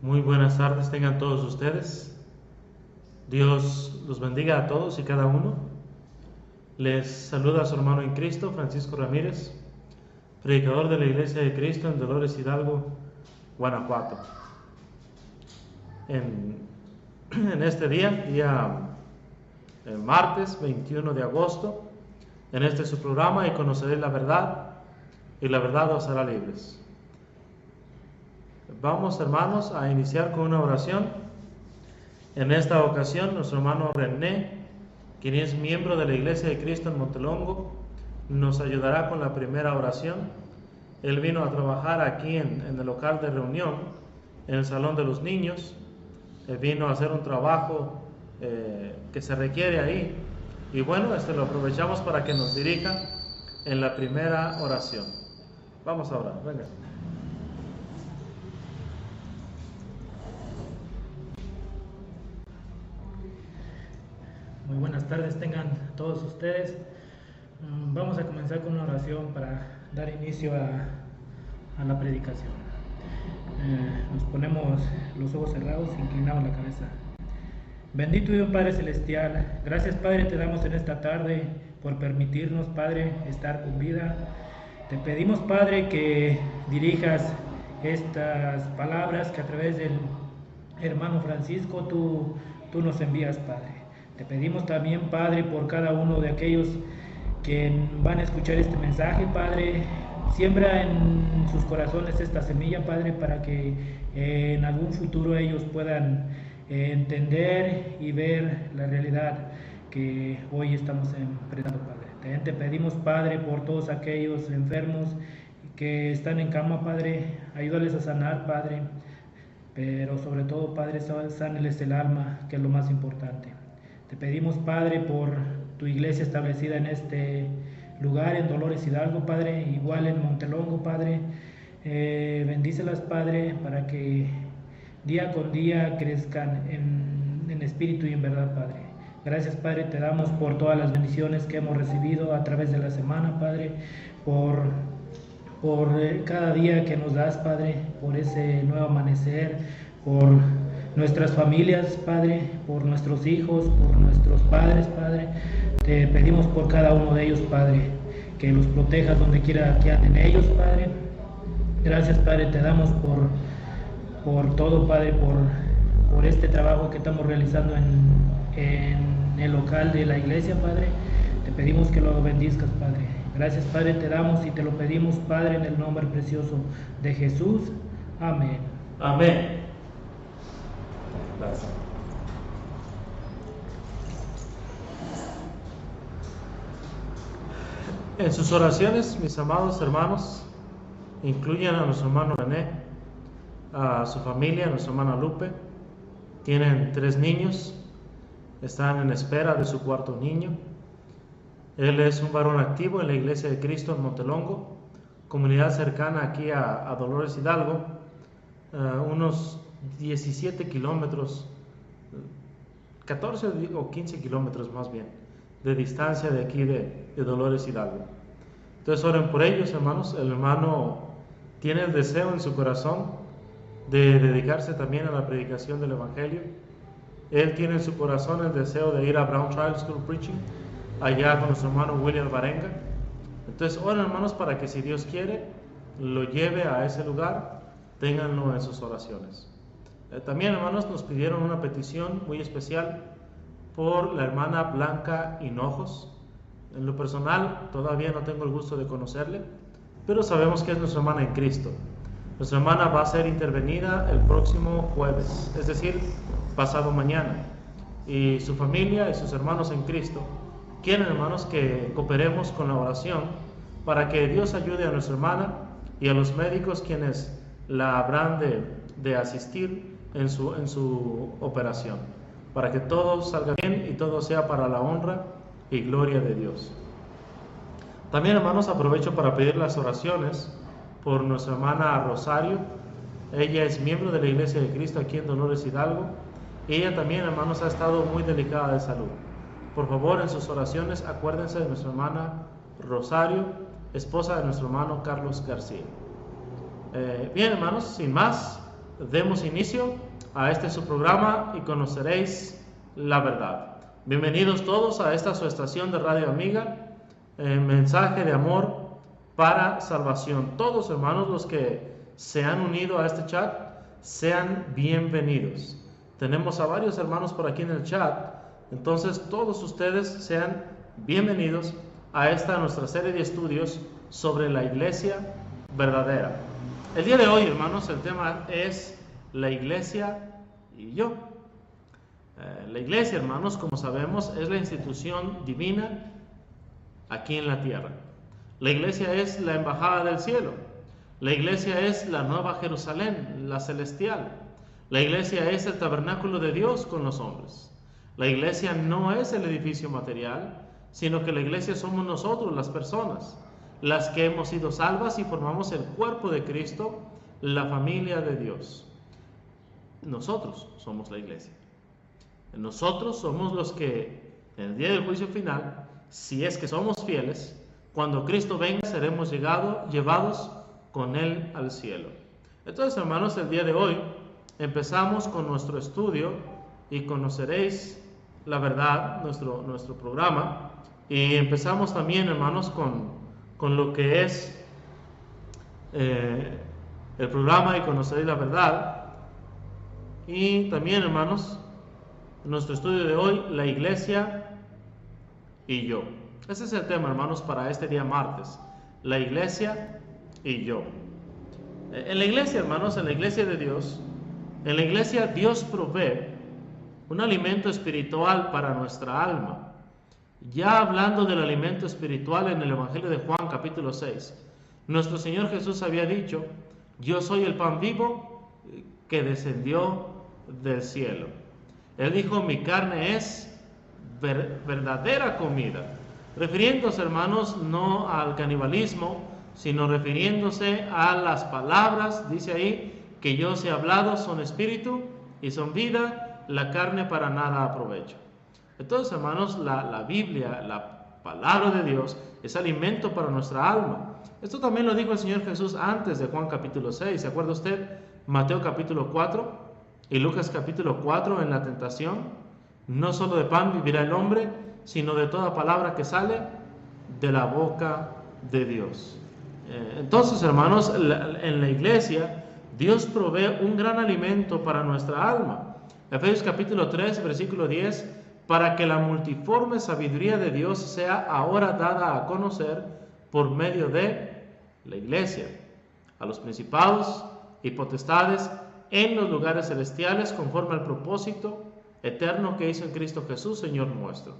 Muy buenas tardes tengan todos ustedes. Dios los bendiga a todos y cada uno. Les saluda a su hermano en Cristo, Francisco Ramírez, predicador de la Iglesia de Cristo en Dolores Hidalgo, Guanajuato. En este día martes 21 de agosto, en este su programa, y conoceréis la verdad, y la verdad os hará libres. Vamos, hermanos, a iniciar con una oración. En esta ocasión, nuestro hermano René, quien es miembro de la Iglesia de Cristo en Montelongo, nos ayudará con la primera oración. Él vino a trabajar aquí en el local de reunión, en el Salón de los Niños. Él vino a hacer un trabajo que se requiere ahí. Y bueno, lo aprovechamos para que nos dirija en la primera oración. Vamos a orar, venga. Muy buenas tardes tengan todos ustedes. Vamos a comenzar con una oración para dar inicio a la predicación. Nos ponemos los ojos cerrados e inclinamos la cabeza. Bendito Dios Padre Celestial, gracias Padre te damos en esta tarde por permitirnos, Padre, estar con vida. Te pedimos, Padre, que dirijas estas palabras que a través del hermano Francisco tú nos envías, Padre. Te pedimos también, Padre, por cada uno de aquellos que van a escuchar este mensaje, Padre. Siembra en sus corazones esta semilla, Padre, para que en algún futuro ellos puedan entender y ver la realidad que hoy estamos enfrentando, Padre. También te pedimos, Padre, por todos aquellos enfermos que están en cama, Padre. Ayúdales a sanar, Padre. Pero sobre todo, Padre, sáneles el alma, que es lo más importante. Te pedimos, Padre, por tu iglesia establecida en este lugar, en Dolores Hidalgo, Padre, igual en Montelongo, Padre. Bendícelas, Padre, para que día con día crezcan en espíritu y en verdad, Padre. Gracias, Padre, te damos por todas las bendiciones que hemos recibido a través de la semana, Padre, por cada día que nos das, Padre, por ese nuevo amanecer, por nuestras familias, Padre, por nuestros hijos, por nuestros padres, Padre. Te pedimos por cada uno de ellos, Padre, que los protejas donde quiera que anden ellos, Padre. Gracias, Padre, te damos por todo, Padre, por este trabajo que estamos realizando en el local de la iglesia, Padre. Te pedimos que lo bendizcas, Padre. Gracias, Padre, te damos y te lo pedimos, Padre, en el nombre precioso de Jesús. Amén. Amén. Gracias. En sus oraciones, mis amados hermanos, incluyan a nuestro hermano René, a su familia, a nuestra hermana Lupe. Tienen 3 niños, están en espera de su 4º niño. Él es un varón activo en la Iglesia de Cristo en Montelongo, comunidad cercana aquí a Dolores Hidalgo, unos 17 kilómetros, 14 o 15 kilómetros más bien, de distancia de aquí de Dolores Hidalgo. Entonces oren por ellos, hermanos. El hermano tiene el deseo en su corazón de dedicarse también a la predicación del Evangelio. Él tiene en su corazón el deseo de ir a Brown Trial School Preaching, allá con nuestro hermano William Barenga. Entonces oren, hermanos, para que si Dios quiere lo lleve a ese lugar. Ténganlo en sus oraciones. También, hermanos, nos pidieron una petición muy especial por la hermana Blanca Hinojos. En lo personal todavía no tengo el gusto de conocerle, pero sabemos que es nuestra hermana en Cristo. Nuestra hermana va a ser intervenida el próximo jueves, es decir, pasado mañana. Y su familia y sus hermanos en Cristo quieren, hermanos, que cooperemos con la oración para que Dios ayude a nuestra hermana y a los médicos quienes la habrán de asistir en su operación, para que todo salga bien y todo sea para la honra y gloria de Dios. También, hermanos, aprovecho para pedir las oraciones por nuestra hermana Rosario. Ella es miembro de la Iglesia de Cristo aquí en Dolores Hidalgo. Ella también, hermanos, ha estado muy delicada de salud. Por favor, en sus oraciones acuérdense de nuestra hermana Rosario, esposa de nuestro hermano Carlos García. Bien, hermanos, sin más, demos inicio a este su programa y conoceréis la verdad. Bienvenidos todos a esta su estación de Radio Amiga, mensaje de amor para salvación. Todos, hermanos, los que se han unido a este chat, sean bienvenidos. Tenemos a varios hermanos por aquí en el chat, entonces todos ustedes sean bienvenidos a esta nuestra serie de estudios sobre la iglesia verdadera. El día de hoy, hermanos, el tema es la iglesia y yo. La iglesia, hermanos, como sabemos, es la institución divina aquí en la tierra. La iglesia es la embajada del cielo. La iglesia es la nueva Jerusalén, la celestial. La iglesia es el tabernáculo de Dios con los hombres. La iglesia no es el edificio material, sino que la iglesia somos nosotros, las personas, las que hemos sido salvas y formamos el cuerpo de Cristo, la familia de Dios. Nosotros somos la iglesia. Nosotros somos los que en el día del juicio final, si es que somos fieles, cuando Cristo venga seremos llevados con Él al cielo. Entonces, hermanos, el día de hoy empezamos con nuestro estudio y conoceréis la verdad, nuestro programa. Y empezamos también, hermanos, con lo que es el programa y conoceréis la verdad. Y también, hermanos, nuestro estudio de hoy, la iglesia y yo. Ese es el tema, hermanos, para este día martes. La iglesia y yo. En la iglesia, hermanos, en la iglesia de Dios, en la iglesia Dios provee un alimento espiritual para nuestra alma. Ya hablando del alimento espiritual en el Evangelio de Juan capítulo 6, nuestro Señor Jesús había dicho: yo soy el pan vivo que descendió del cielo. Él dijo: mi carne es verdadera comida, refiriéndose, hermanos, no al canibalismo, sino refiriéndose a las palabras, dice ahí, que yo os he hablado, son espíritu y son vida, la carne para nada aprovecha. Entonces, hermanos, la Biblia, la palabra de Dios, es alimento para nuestra alma. Esto también lo dijo el Señor Jesús antes de Juan capítulo 6. ¿Se acuerda usted? Mateo capítulo 4 y Lucas capítulo 4 en la tentación. No solo de pan vivirá el hombre, sino de toda palabra que sale de la boca de Dios. Entonces, hermanos, en la iglesia, Dios provee un gran alimento para nuestra alma. Efesios capítulo 3, versículo 10, para que la multiforme sabiduría de Dios sea ahora dada a conocer por medio de la iglesia, a los principados y potestades en los lugares celestiales, conforme al propósito eterno que hizo en Cristo Jesús, Señor nuestro.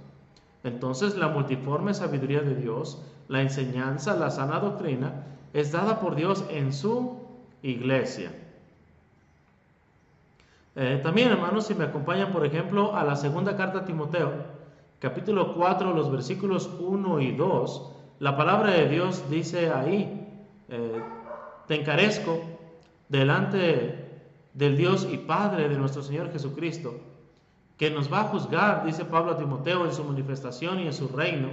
Entonces, la multiforme sabiduría de Dios, la enseñanza, la sana doctrina, es dada por Dios en su iglesia. También, hermanos, si me acompañan, por ejemplo, a la segunda carta a Timoteo, capítulo 4, los versículos 1 y 2, la palabra de Dios dice ahí: te encarezco delante del Dios y Padre de nuestro Señor Jesucristo, que nos va a juzgar, dice Pablo a Timoteo, en su manifestación y en su reino,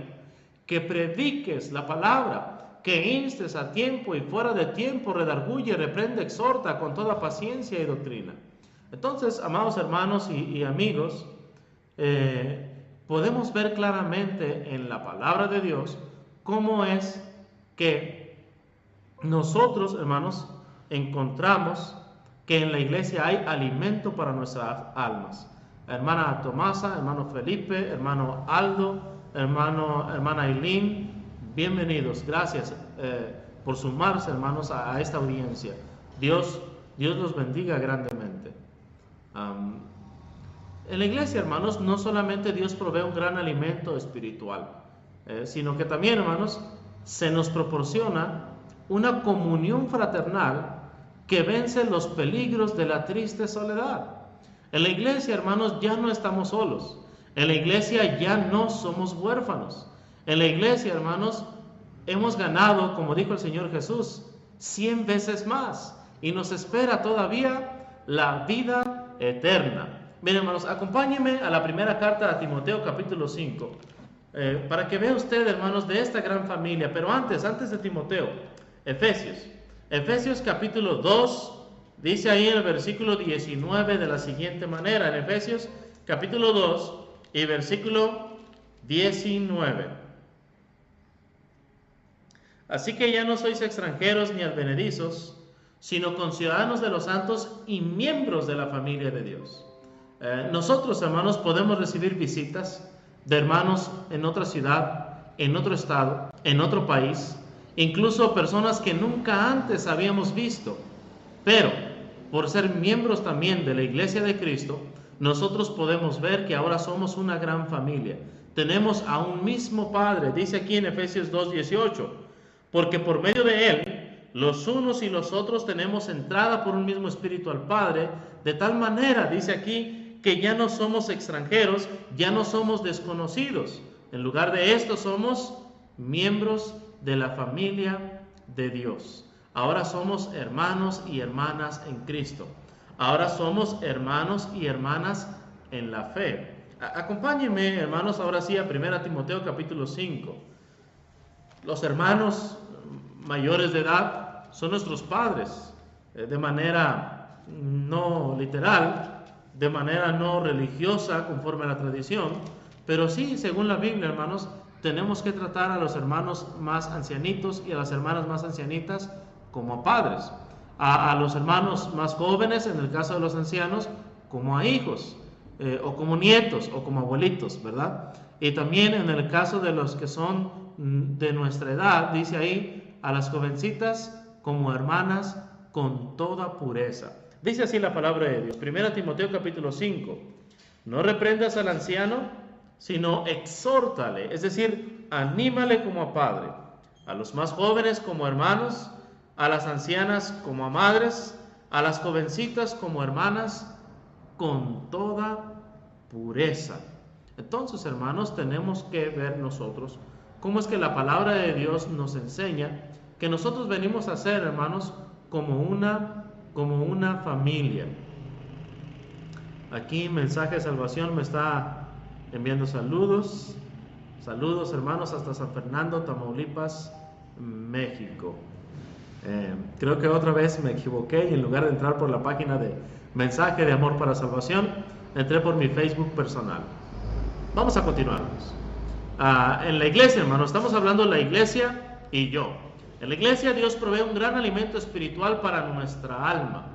que prediques la palabra, que instes a tiempo y fuera de tiempo, redarguye, reprende, exhorta con toda paciencia y doctrina. Entonces, amados hermanos y amigos, podemos ver claramente en la palabra de Dios cómo es que nosotros, hermanos, encontramos que en la iglesia hay alimento para nuestras almas. Hermana Tomasa, hermano Felipe, hermano Aldo, hermana Eileen, bienvenidos. Gracias por sumarse, hermanos, a esta audiencia. Dios los bendiga grandemente. En la iglesia, hermanos, no solamente Dios provee un gran alimento espiritual, sino que también, hermanos, se nos proporciona una comunión fraternal que vence los peligros de la triste soledad. En la iglesia, hermanos, ya no estamos solos. En la iglesia ya no somos huérfanos. En la iglesia, hermanos, hemos ganado, como dijo el Señor Jesús, 100 veces más. Y nos espera todavía la vida eterna. Miren, hermanos, acompáñenme a la primera carta a Timoteo, capítulo 5. Para que vea usted, hermanos, de esta gran familia. Pero antes de Timoteo, Efesios capítulo 2, Dice ahí en el versículo 19 de la siguiente manera, en Efesios capítulo 2 y versículo 19. Así que ya no sois extranjeros ni advenedizos, sino conciudadanos de los santos y miembros de la familia de Dios. Nosotros, hermanos, podemos recibir visitas de hermanos en otra ciudad, en otro estado, en otro país, incluso personas que nunca antes habíamos visto, pero por ser miembros también de la iglesia de Cristo, nosotros podemos ver que ahora somos una gran familia. Tenemos a un mismo Padre, dice aquí en Efesios 2:18, porque por medio de Él, los unos y los otros tenemos entrada por un mismo Espíritu al Padre, de tal manera, dice aquí, que ya no somos extranjeros, ya no somos desconocidos. En lugar de esto somos miembros de la familia de Dios. Ahora somos hermanos y hermanas en Cristo. Ahora somos hermanos y hermanas en la fe. Acompáñenme, hermanos, ahora sí a 1 Timoteo capítulo 5. Los hermanos mayores de edad son nuestros padres, de manera no literal, de manera no religiosa conforme a la tradición, pero sí, según la Biblia, hermanos, tenemos que tratar a los hermanos más ancianitos y a las hermanas más ancianitas como padres, a los hermanos más jóvenes, en el caso de los ancianos, como a hijos, o como nietos, o como abuelitos, ¿verdad? Y también en el caso de los que son de nuestra edad, dice ahí, a las jovencitas como hermanas con toda pureza. Dice así la palabra de Dios, 1 Timoteo capítulo 5, no reprendas al anciano, sino exhórtale, es decir, anímale como a padre, a los más jóvenes como hermanos, a las ancianas como a madres, a las jovencitas como hermanas, con toda pureza. Entonces, hermanos, tenemos que ver nosotros cómo es que la palabra de Dios nos enseña que nosotros venimos a ser, hermanos, como una familia. Aquí Mensaje de Salvación me está enviando saludos. Saludos, hermanos, hasta San Fernando, Tamaulipas, México. Creo que otra vez me equivoqué y en lugar de entrar por la página de Mensaje de Amor para Salvación, entré por mi Facebook personal. Vamos a continuar. En la iglesia, hermanos, estamos hablando de la iglesia y yo. En la iglesia Dios provee un gran alimento espiritual para nuestra alma.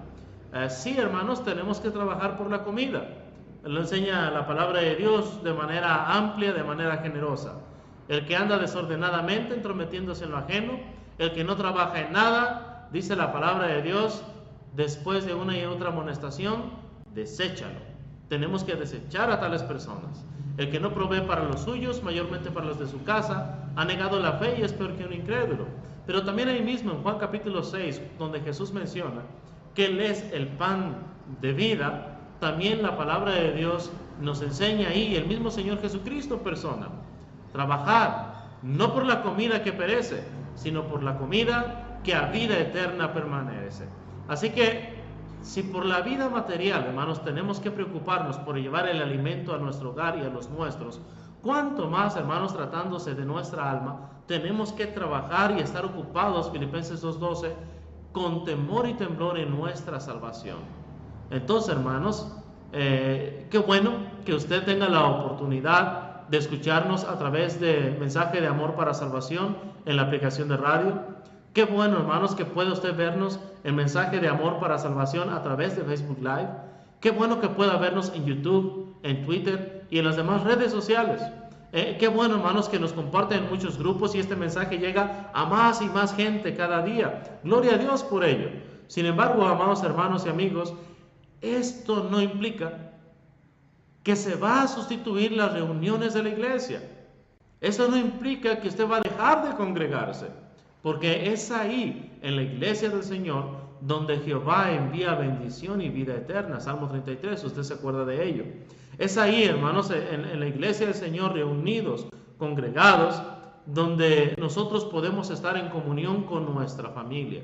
Sí, hermanos, tenemos que trabajar por la comida. Lo enseña la palabra de Dios de manera amplia, de manera generosa. El que anda desordenadamente entrometiéndose en lo ajeno, el que no trabaja en nada, dice la palabra de Dios, después de una y otra amonestación, deséchalo. Tenemos que desechar a tales personas. El que no provee para los suyos, mayormente para los de su casa, ha negado la fe y es peor que un incrédulo. Pero también ahí mismo en Juan capítulo 6, donde Jesús menciona que Él es el pan de vida, también la palabra de Dios nos enseña ahí, el mismo Señor Jesucristo en persona, trabajar no por la comida que perece, sino por la comida que a vida eterna permanece. Así que si por la vida material, hermanos, tenemos que preocuparnos por llevar el alimento a nuestro hogar y a los nuestros, cuánto más, hermanos, tratándose de nuestra alma, tenemos que trabajar y estar ocupados, Filipenses 2:12, con temor y temblor en nuestra salvación. Entonces, hermanos, qué bueno que usted tenga la oportunidad de escucharnos a través de Mensaje de Amor para Salvación en la aplicación de radio. Qué bueno, hermanos, que pueda usted vernos en Mensaje de Amor para Salvación a través de Facebook Live. Qué bueno que pueda vernos en YouTube, en Twitter y en las demás redes sociales. Qué bueno, hermanos, que nos comparten en muchos grupos y este mensaje llega a más y más gente cada día. Gloria a Dios por ello. Sin embargo, amados hermanos y amigos, esto no implica que se va a sustituir las reuniones de la iglesia. Eso no implica que usted va a dejar de congregarse, porque es ahí, en la iglesia del Señor, donde Jehová envía bendición y vida eterna. Salmo 33, usted se acuerda de ello. Es ahí, hermanos, en la iglesia del Señor, reunidos, congregados, donde nosotros podemos estar en comunión con nuestra familia.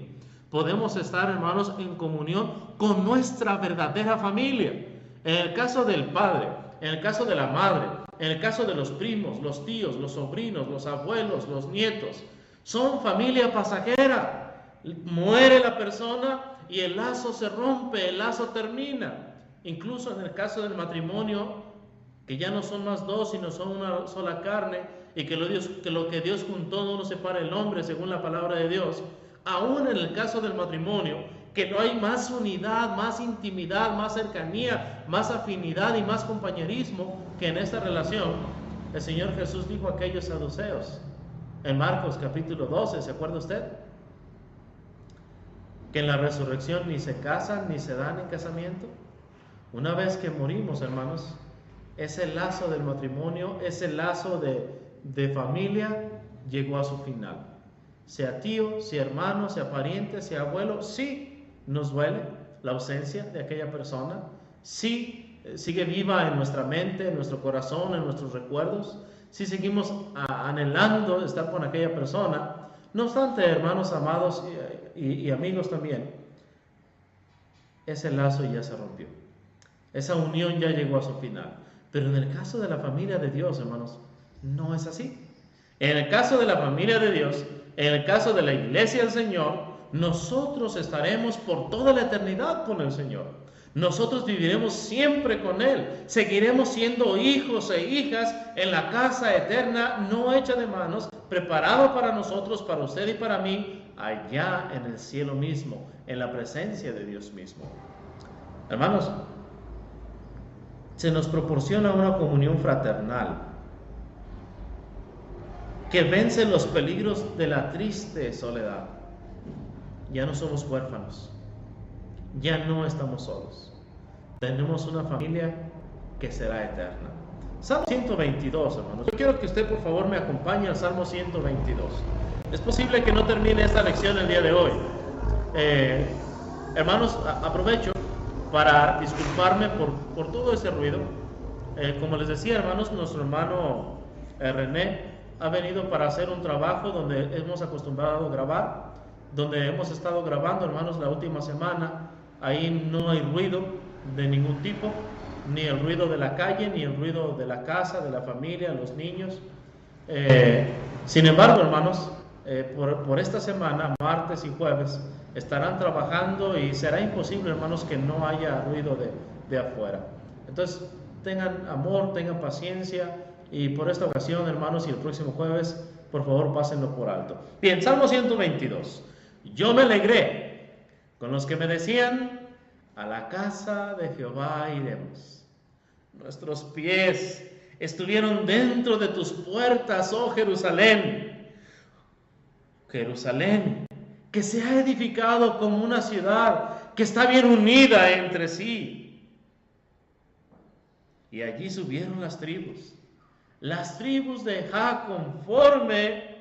Podemos estar, hermanos, en comunión con nuestra verdadera familia. En el caso del padre, en el caso de la madre, en el caso de los primos, los tíos, los sobrinos, los abuelos, los nietos, son familia pasajera. Muere la persona y el lazo se rompe, el lazo termina. Incluso en el caso del matrimonio, que ya no son más dos, sino son una sola carne, y que lo que Dios juntó no lo separa el hombre, según la palabra de Dios. Aún en el caso del matrimonio, que no hay más unidad, más intimidad, más cercanía, más afinidad y más compañerismo que en esta relación, el Señor Jesús dijo a aquellos saduceos, en Marcos capítulo 12, ¿se acuerda usted? Que en la resurrección ni se casan ni se dan en casamiento. Una vez que morimos, hermanos, ese lazo del matrimonio, ese lazo de familia llegó a su final. Sea tío, sea hermano, sea pariente, sea abuelo, sí nos duele la ausencia de aquella persona, sí sigue viva en nuestra mente, en nuestro corazón, en nuestros recuerdos, sí seguimos anhelando estar con aquella persona. No obstante, hermanos amados y amigos también, ese lazo ya se rompió, esa unión ya llegó a su final. Pero en el caso de la familia de Dios, hermanos, no es así. En el caso de la familia de Dios, en el caso de la iglesia del Señor, nosotros estaremos por toda la eternidad con el Señor. Nosotros viviremos siempre con Él. Seguiremos siendo hijos e hijas en la casa eterna, no hecha de manos, preparado para nosotros, para usted y para mí, allá en el cielo mismo, en la presencia de Dios mismo. Hermanos, se nos proporciona una comunión fraternal que vence los peligros de la triste soledad. Ya no somos huérfanos, ya no estamos solos. Tenemos una familia que será eterna. Salmo 122, hermanos. Yo quiero que usted por favor me acompañe al Salmo 122. Es posible que no termine esta lección el día de hoy. Hermanos, aprovecho para disculparme por todo ese ruido. Como les decía, hermanos, nuestro hermano René ha venido para hacer un trabajo donde hemos acostumbrado a grabar, donde hemos estado grabando, hermanos, la última semana. Ahí no hay ruido de ningún tipo, ni el ruido de la calle, ni el ruido de la casa, de la familia, los niños. Sin embargo, hermanos, por esta semana, martes y jueves, estarán trabajando y será imposible, hermanos, que no haya ruido de afuera. Entonces, tengan amor, tengan paciencia, y por esta ocasión, hermanos, y el próximo jueves, por favor, pásenlo por alto. Bien, Salmo 122. Yo me alegré con los que me decían, a la casa de Jehová iremos. Nuestros pies estuvieron dentro de tus puertas, oh Jerusalén. Jerusalén, que se ha edificado como una ciudad que está bien unida entre sí. Y allí subieron las tribus de Ja, conforme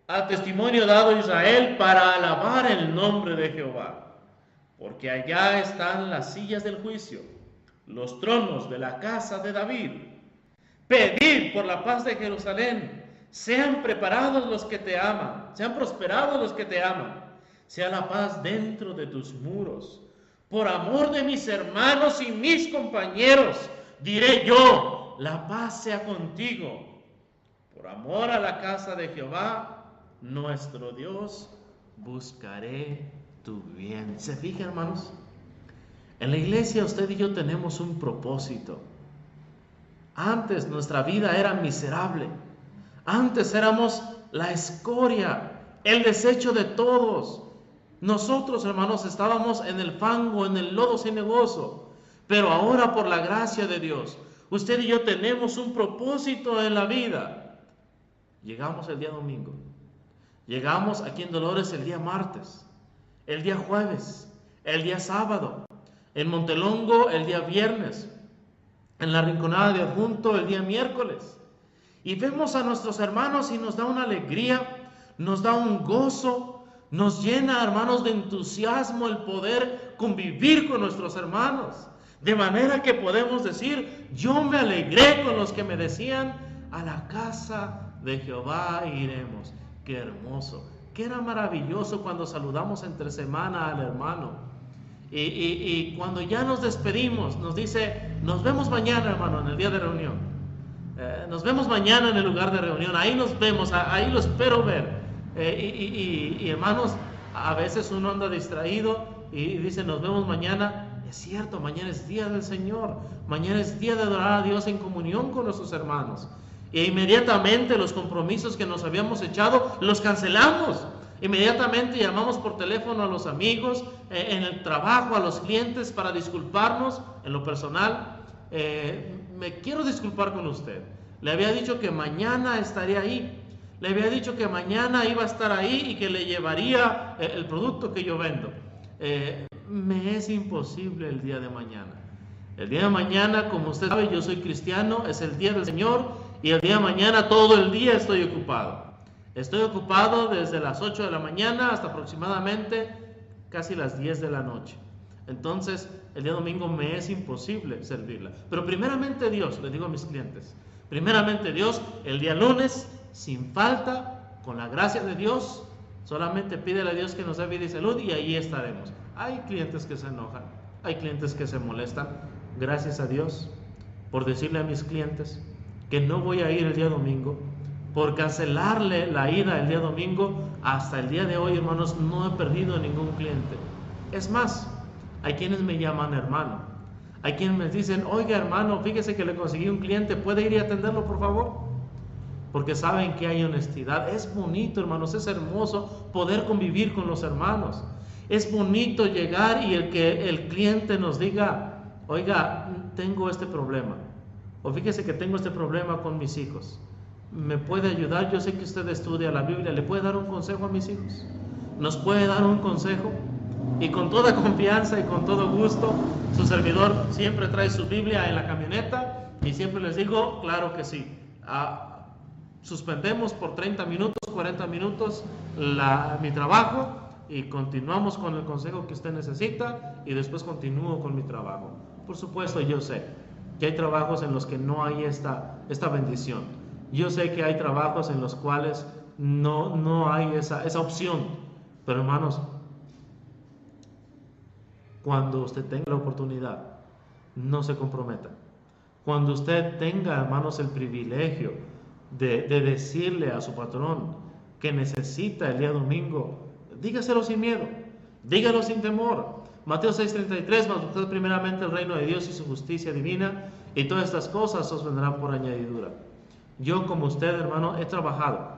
al testimonio dado a Israel, para alabar el nombre de Jehová. Porque allá están las sillas del juicio, los tronos de la casa de David. Pedid por la paz de Jerusalén. Sean preparados los que te aman, sean prosperados los que te aman. Sea la paz dentro de tus muros. Por amor de mis hermanos y mis compañeros, diré yo, la paz sea contigo. Por amor a la casa de Jehová, nuestro Dios, buscaré tu bien. ¿Se fija, hermanos? En la iglesia usted y yo tenemos un propósito. Antes nuestra vida era miserable. Antes éramos la escoria, el desecho de todos. Nosotros, hermanos, estábamos en el fango, en el lodo cenagoso. Pero ahora, por la gracia de Dios, usted y yo tenemos un propósito en la vida. Llegamos el día domingo. Llegamos aquí en Dolores el día martes, el día jueves, el día sábado, en Montelongo el día viernes, en la Rinconada de Adjunto el día miércoles. Y vemos a nuestros hermanos y nos da una alegría, nos da un gozo, nos llena, hermanos, de entusiasmo el poder convivir con nuestros hermanos. De manera que podemos decir, yo me alegré con los que me decían, a la casa de Jehová iremos. Qué hermoso, qué era maravilloso cuando saludamos entre semana al hermano. Y cuando ya nos despedimos, nos dice, nos vemos mañana, hermano, en el día de reunión. Nos vemos mañana en el lugar de reunión, ahí nos vemos, ahí lo espero ver. Y hermanos, a veces uno anda distraído y dice nos vemos mañana. Es cierto, mañana es día del Señor, mañana es día de adorar a Dios en comunión con nuestros hermanos. E inmediatamente los compromisos que nos habíamos echado los cancelamos. Inmediatamente llamamos por teléfono a los amigos, en el trabajo, a los clientes para disculparnos. En lo personal, me quiero disculpar con usted. Le había dicho que mañana estaría ahí. Le había dicho que mañana iba a estar ahí y que le llevaría el producto que yo vendo. Me es imposible el día de mañana. El día de mañana, como usted sabe, yo soy cristiano, es el día del Señor y el día de mañana todo el día estoy ocupado. Estoy ocupado desde las 8 de la mañana hasta aproximadamente casi las 10 de la noche. Entonces, el día domingo me es imposible servirla. Pero primeramente Dios, le digo a mis clientes, primeramente Dios, el día lunes, sin falta, con la gracia de Dios, solamente pídele a Dios que nos dé vida y salud y ahí estaremos. Hay clientes que se enojan, hay clientes que se molestan. Gracias a Dios por decirle a mis clientes que no voy a ir el día domingo, por cancelarle la ida el día domingo. Hasta el día de hoy, hermanos, no he perdido ningún cliente. Es más, hay quienes me llaman hermano, hay quienes me dicen, oiga hermano, fíjese que le conseguí un cliente, ¿puede ir y atenderlo por favor? Porque saben que hay honestidad. Es bonito, hermanos, es hermoso poder convivir con los hermanos. Es bonito llegar y que el cliente nos diga, oiga, tengo este problema, o fíjese que tengo este problema con mis hijos, ¿me puede ayudar? Yo sé que usted estudia la Biblia, ¿le puede dar un consejo a mis hijos? ¿Nos puede dar un consejo? Y con toda confianza y con todo gusto, su servidor siempre trae su Biblia en la camioneta y siempre les digo, claro que sí. Suspendemos por 30 minutos, 40 minutos mi trabajo y continuamos con el consejo que usted necesita y después continúo con mi trabajo. Por supuesto, yo sé que hay trabajos en los que no hay esta bendición. Yo sé que hay trabajos en los cuales no hay esa opción. Pero hermanos, cuando usted tenga la oportunidad, no se comprometa. Cuando usted tenga, hermanos, el privilegio de decirle a su patrón que necesita el día domingo, dígaselo sin miedo, dígalo sin temor. Mateo 6:33, mas buscad primeramente el reino de Dios y su justicia divina, y todas estas cosas os vendrán por añadidura. Yo, como usted, hermano, he trabajado.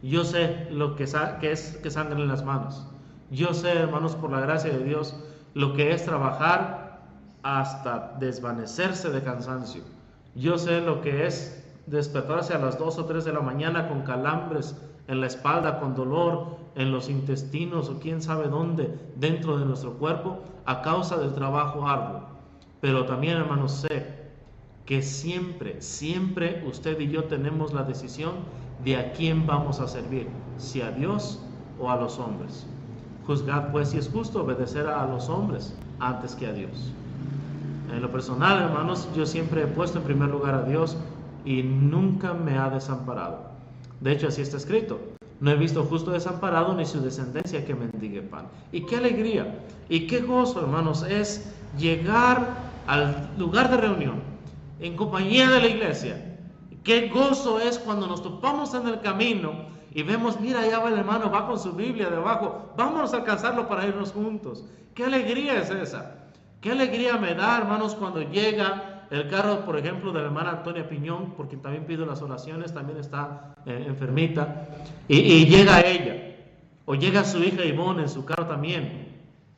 Yo sé lo que es que sangre en las manos. Yo sé, hermanos, por la gracia de Dios, lo que es trabajar hasta desvanecerse de cansancio. Yo sé lo que es despertarse a las 2 o 3 de la mañana con calambres en la espalda, con dolor en los intestinos o quién sabe dónde dentro de nuestro cuerpo a causa del trabajo arduo. Pero también, hermanos, sé que siempre usted y yo tenemos la decisión de a quién vamos a servir, si a Dios o a los hombres. Juzgad pues si es justo obedecer a los hombres antes que a Dios. En lo personal, hermanos, yo siempre he puesto en primer lugar a Dios y nunca me ha desamparado. De hecho, así está escrito: no he visto justo desamparado ni su descendencia que mendigue pan. Y qué alegría y qué gozo, hermanos, es llegar al lugar de reunión en compañía de la iglesia. Qué gozo es cuando nos topamos en el camino y vemos, mira, allá va el hermano, va con su Biblia debajo, vámonos a alcanzarlo para irnos juntos. Qué alegría es esa. Qué alegría me da, hermanos, cuando llega el carro, por ejemplo, de la hermana Antonia Piñón, porque también pido las oraciones, también está enfermita, y llega ella, o llega su hija Ivonne en su carro también,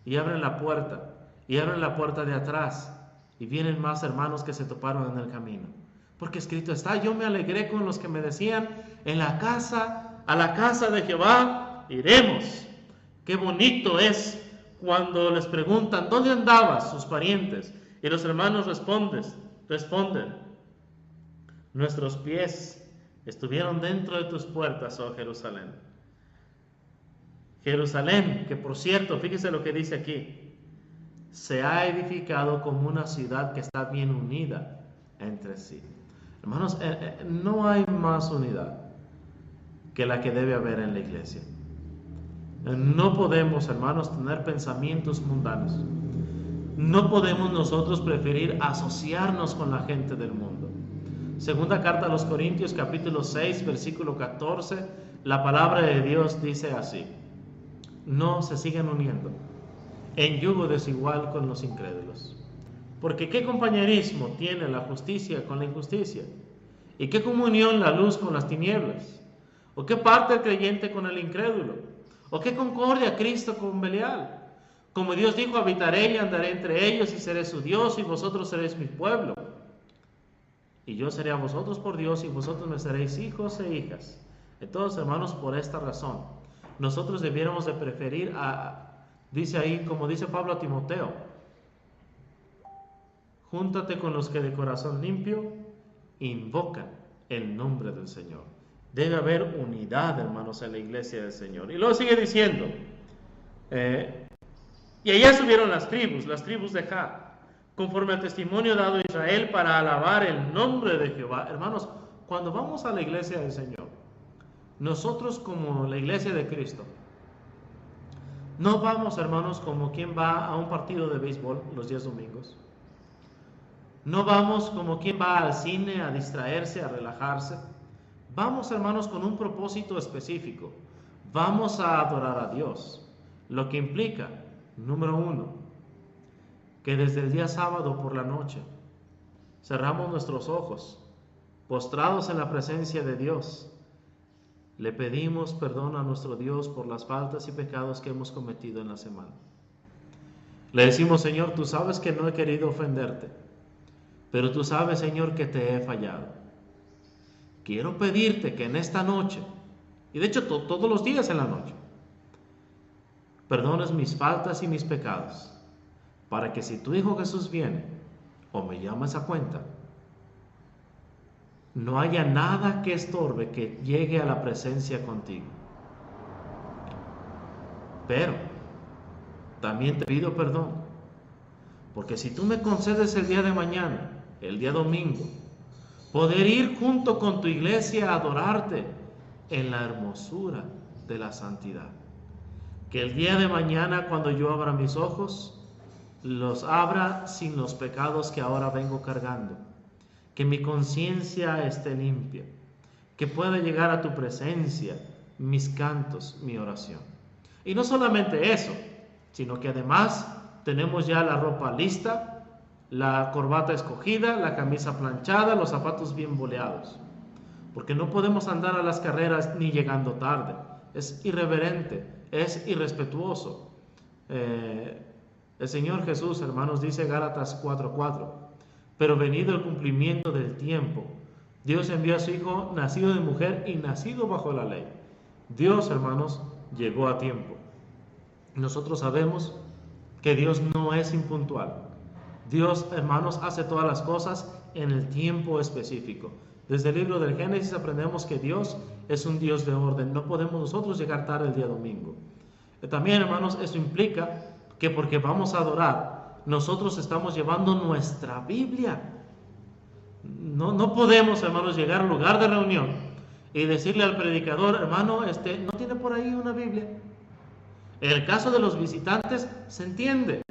y abren la puerta de atrás, y vienen más hermanos que se toparon en el camino, porque escrito está: yo me alegré con los que me decían, a la casa de Jehová iremos. Qué bonito es cuando les preguntan, ¿dónde andabas? Sus parientes, y los hermanos responden, nuestros pies estuvieron dentro de tus puertas, oh Jerusalén. Jerusalén, que por cierto, fíjese lo que dice aquí, se ha edificado como una ciudad que está bien unida entre sí. Hermanos, no hay más unidad que la que debe haber en la iglesia. No podemos, hermanos, tener pensamientos mundanos. No podemos nosotros preferir asociarnos con la gente del mundo. Segunda carta a los Corintios, capítulo 6, versículo 14, la palabra de Dios dice así: no se sigan uniendo en yugo desigual con los incrédulos. Porque ¿qué compañerismo tiene la justicia con la injusticia? ¿Y qué comunión la luz con las tinieblas? ¿O qué parte el creyente con el incrédulo? ¿O qué concordia Cristo con Belial? Como Dios dijo, habitaré y andaré entre ellos y seré su Dios y vosotros seréis mi pueblo. Y yo seré a vosotros por Dios y vosotros me seréis hijos e hijas. Entonces, hermanos, por esta razón, nosotros debiéramos de preferir dice ahí, como dice Pablo a Timoteo, júntate con los que de corazón limpio invocan el nombre del Señor. Debe haber unidad, hermanos, en la iglesia del Señor. Y luego sigue diciendo, y allá subieron las tribus de Jah, conforme al testimonio dado a Israel para alabar el nombre de Jehová. Hermanos, cuando vamos a la iglesia del Señor, nosotros como la iglesia de Cristo, no vamos, hermanos, como quien va a un partido de béisbol los días domingos. No vamos como quien va al cine a distraerse, a relajarse. Vamos, hermanos, con un propósito específico. Vamos a adorar a Dios. Lo que implica, número 1, que desde el día sábado por la noche cerramos nuestros ojos, postrados en la presencia de Dios. Le pedimos perdón a nuestro Dios por las faltas y pecados que hemos cometido en la semana. Le decimos, Señor, tú sabes que no he querido ofenderte, pero tú sabes, Señor, que te he fallado. Quiero pedirte que en esta noche, y de hecho todos los días en la noche, perdones mis faltas y mis pecados, para que si tu Hijo Jesús viene o me llamas a cuenta, no haya nada que estorbe que llegue a la presencia contigo. Pero también te pido perdón, porque si tú me concedes el día de mañana, el día domingo, poder ir junto con tu iglesia a adorarte en la hermosura de la santidad, que el día de mañana cuando yo abra mis ojos, los abra sin los pecados que ahora vengo cargando, que mi conciencia esté limpia, que pueda llegar a tu presencia mis cantos, mi oración. Y no solamente eso, sino que además tenemos ya la ropa lista, la corbata escogida, la camisa planchada, los zapatos bien boleados, porque no podemos andar a las carreras ni llegando tarde. Es irreverente, es irrespetuoso. El Señor Jesús, hermanos, dice Gálatas 4:4, pero venido el cumplimiento del tiempo, Dios envió a su Hijo, nacido de mujer y nacido bajo la ley. Dios, hermanos, llegó a tiempo. Nosotros sabemos que Dios no es impuntual. Dios, hermanos, hace todas las cosas en el tiempo específico. Desde el libro del Génesis aprendemos que Dios es un Dios de orden. No podemos nosotros llegar tarde el día domingo. También, hermanos, eso implica que porque vamos a adorar, nosotros estamos llevando nuestra Biblia. No podemos, hermanos, llegar al lugar de reunión y decirle al predicador, hermano, ¿no tiene por ahí una Biblia? En el caso de los visitantes, se entiende.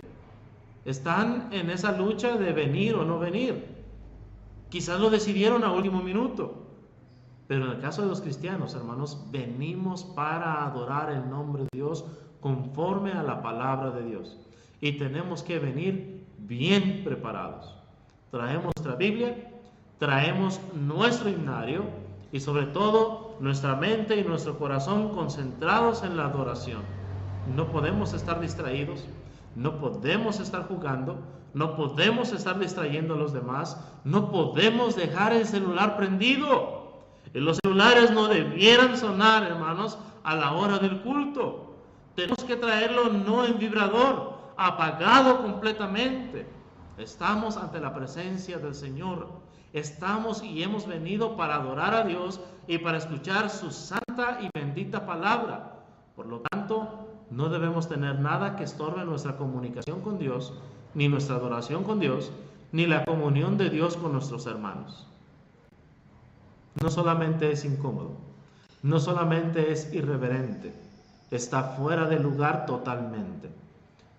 Están en esa lucha de venir o no venir. Quizás lo decidieron a último minuto. Pero en el caso de los cristianos, hermanos, venimos para adorar el nombre de Dios conforme a la palabra de Dios. Y tenemos que venir bien preparados. Traemos nuestra Biblia, traemos nuestro himnario y sobre todo nuestra mente y nuestro corazón concentrados en la adoración. No podemos estar distraídos, no podemos estar jugando, no podemos estar distrayendo a los demás, no podemos dejar el celular prendido. Los celulares no debieran sonar, hermanos, a la hora del culto. Tenemos que traerlo no en vibrador, apagado completamente. Estamos ante la presencia del Señor. Estamos y hemos venido para adorar a Dios y para escuchar su santa y bendita palabra. Por lo tanto, no debemos tener nada que estorbe nuestra comunicación con Dios, ni nuestra adoración con Dios, ni la comunión de Dios con nuestros hermanos. No solamente es incómodo, no solamente es irreverente, está fuera de lugar totalmente.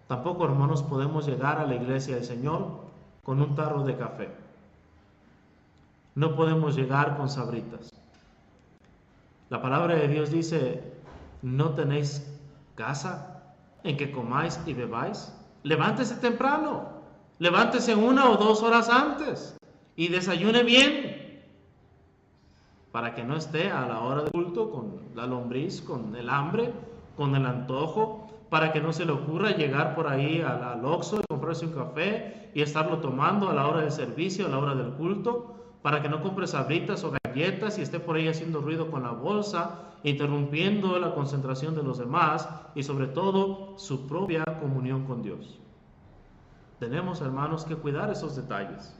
Tampoco, hermanos, podemos llegar a la iglesia del Señor con un tarro de café. No podemos llegar con sabritas. La palabra de Dios dice, ¿no tenéis casa? en que comáis y bebáis? Levántese temprano, levántese 1 o 2 horas antes y desayune bien, para que no esté a la hora del culto con la lombriz, con el hambre, con el antojo, para que no se le ocurra llegar por ahí al Oxxo y comprarse un café y estarlo tomando a la hora del servicio, a la hora del culto, para que no compre sabritas o galletas y esté por ahí haciendo ruido con la bolsa, interrumpiendo la concentración de los demás y sobre todo su propia comunión con Dios. Tenemos, hermanos, que cuidar esos detalles.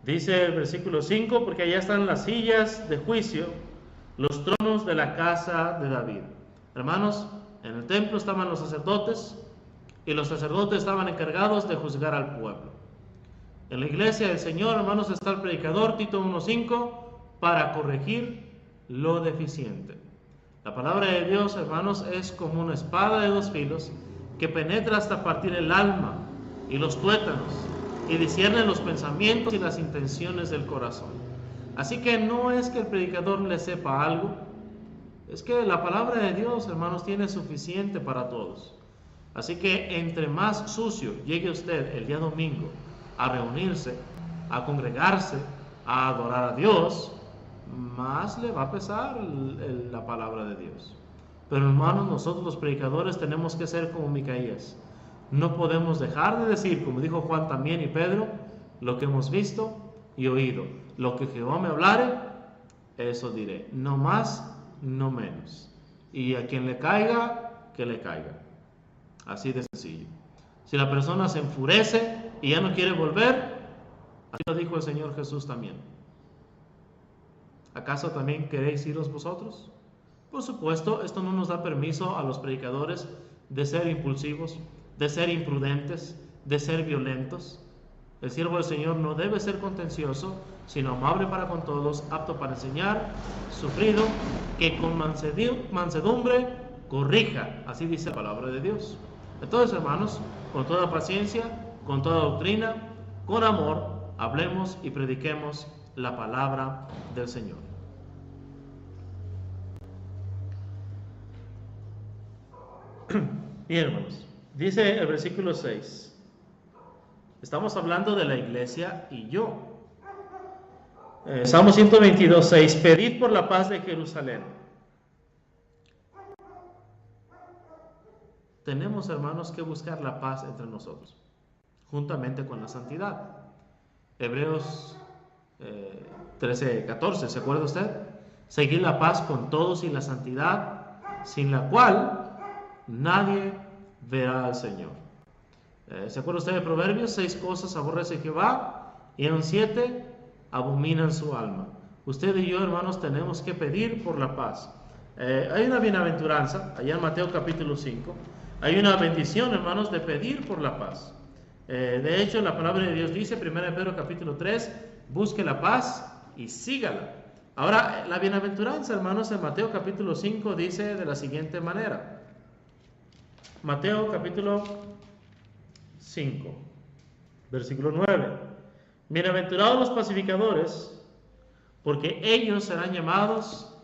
Dice el versículo 5, porque allá están las sillas de juicio, los tronos de la casa de David. Hermanos, en el templo estaban los sacerdotes y los sacerdotes estaban encargados de juzgar al pueblo. En la iglesia del Señor, hermanos, está el predicador, Tito 1:5, para corregir lo deficiente. La palabra de Dios, hermanos, es como una espada de 2 filos que penetra hasta partir el alma y los tuétanos y discierne los pensamientos y las intenciones del corazón. Así que no es que el predicador le sepa algo, es que la palabra de Dios, hermanos, tiene suficiente para todos. Así que entre más sucio llegue usted el día domingo a reunirse, a congregarse, a adorar a Dios, más le va a pesar la palabra de Dios. Pero hermanos, nosotros los predicadores tenemos que ser como Micaías. No podemos dejar de decir, como dijo Juan también y Pedro, lo que hemos visto y oído. Lo que Jehová me hablare, eso diré. No más, no menos. Y a quien le caiga, que le caiga. Así de sencillo. Si la persona se enfurece y ya no quiere volver, así lo dijo el Señor Jesús también. ¿Acaso también queréis iros vosotros? Por supuesto, esto no nos da permiso a los predicadores de ser impulsivos, de ser imprudentes, de ser violentos. El siervo del Señor no debe ser contencioso, sino amable para con todos, apto para enseñar, sufrido, que con mansedumbre corrija. Así dice la palabra de Dios. Entonces, hermanos, con toda paciencia, con toda doctrina, con amor, hablemos y prediquemos la palabra del Señor. Bien, hermanos, dice el versículo 6. Estamos hablando de la iglesia y yo. Salmo 122, 6. Pedid por la paz de Jerusalén. Tenemos, hermanos, que buscar la paz entre nosotros, juntamente con la santidad. Hebreos 13, 14, ¿se acuerda usted? Seguir la paz con todos y la santidad, sin la cual nadie verá al Señor. ¿Se acuerda usted de Proverbios? 6 cosas aborrece Jehová y en 7 abominan su alma. Usted y yo, hermanos, tenemos que pedir por la paz. Hay una bienaventuranza, allá en Mateo capítulo 5. Hay una bendición, hermanos, de pedir por la paz. De hecho, la palabra de Dios dice, 1 Pedro capítulo 3, busque la paz y sígala. Ahora, la bienaventuranza, hermanos, en Mateo capítulo 5 dice de la siguiente manera. Mateo capítulo 5, versículo 9. Bienaventurados los pacificadores, porque ellos serán llamados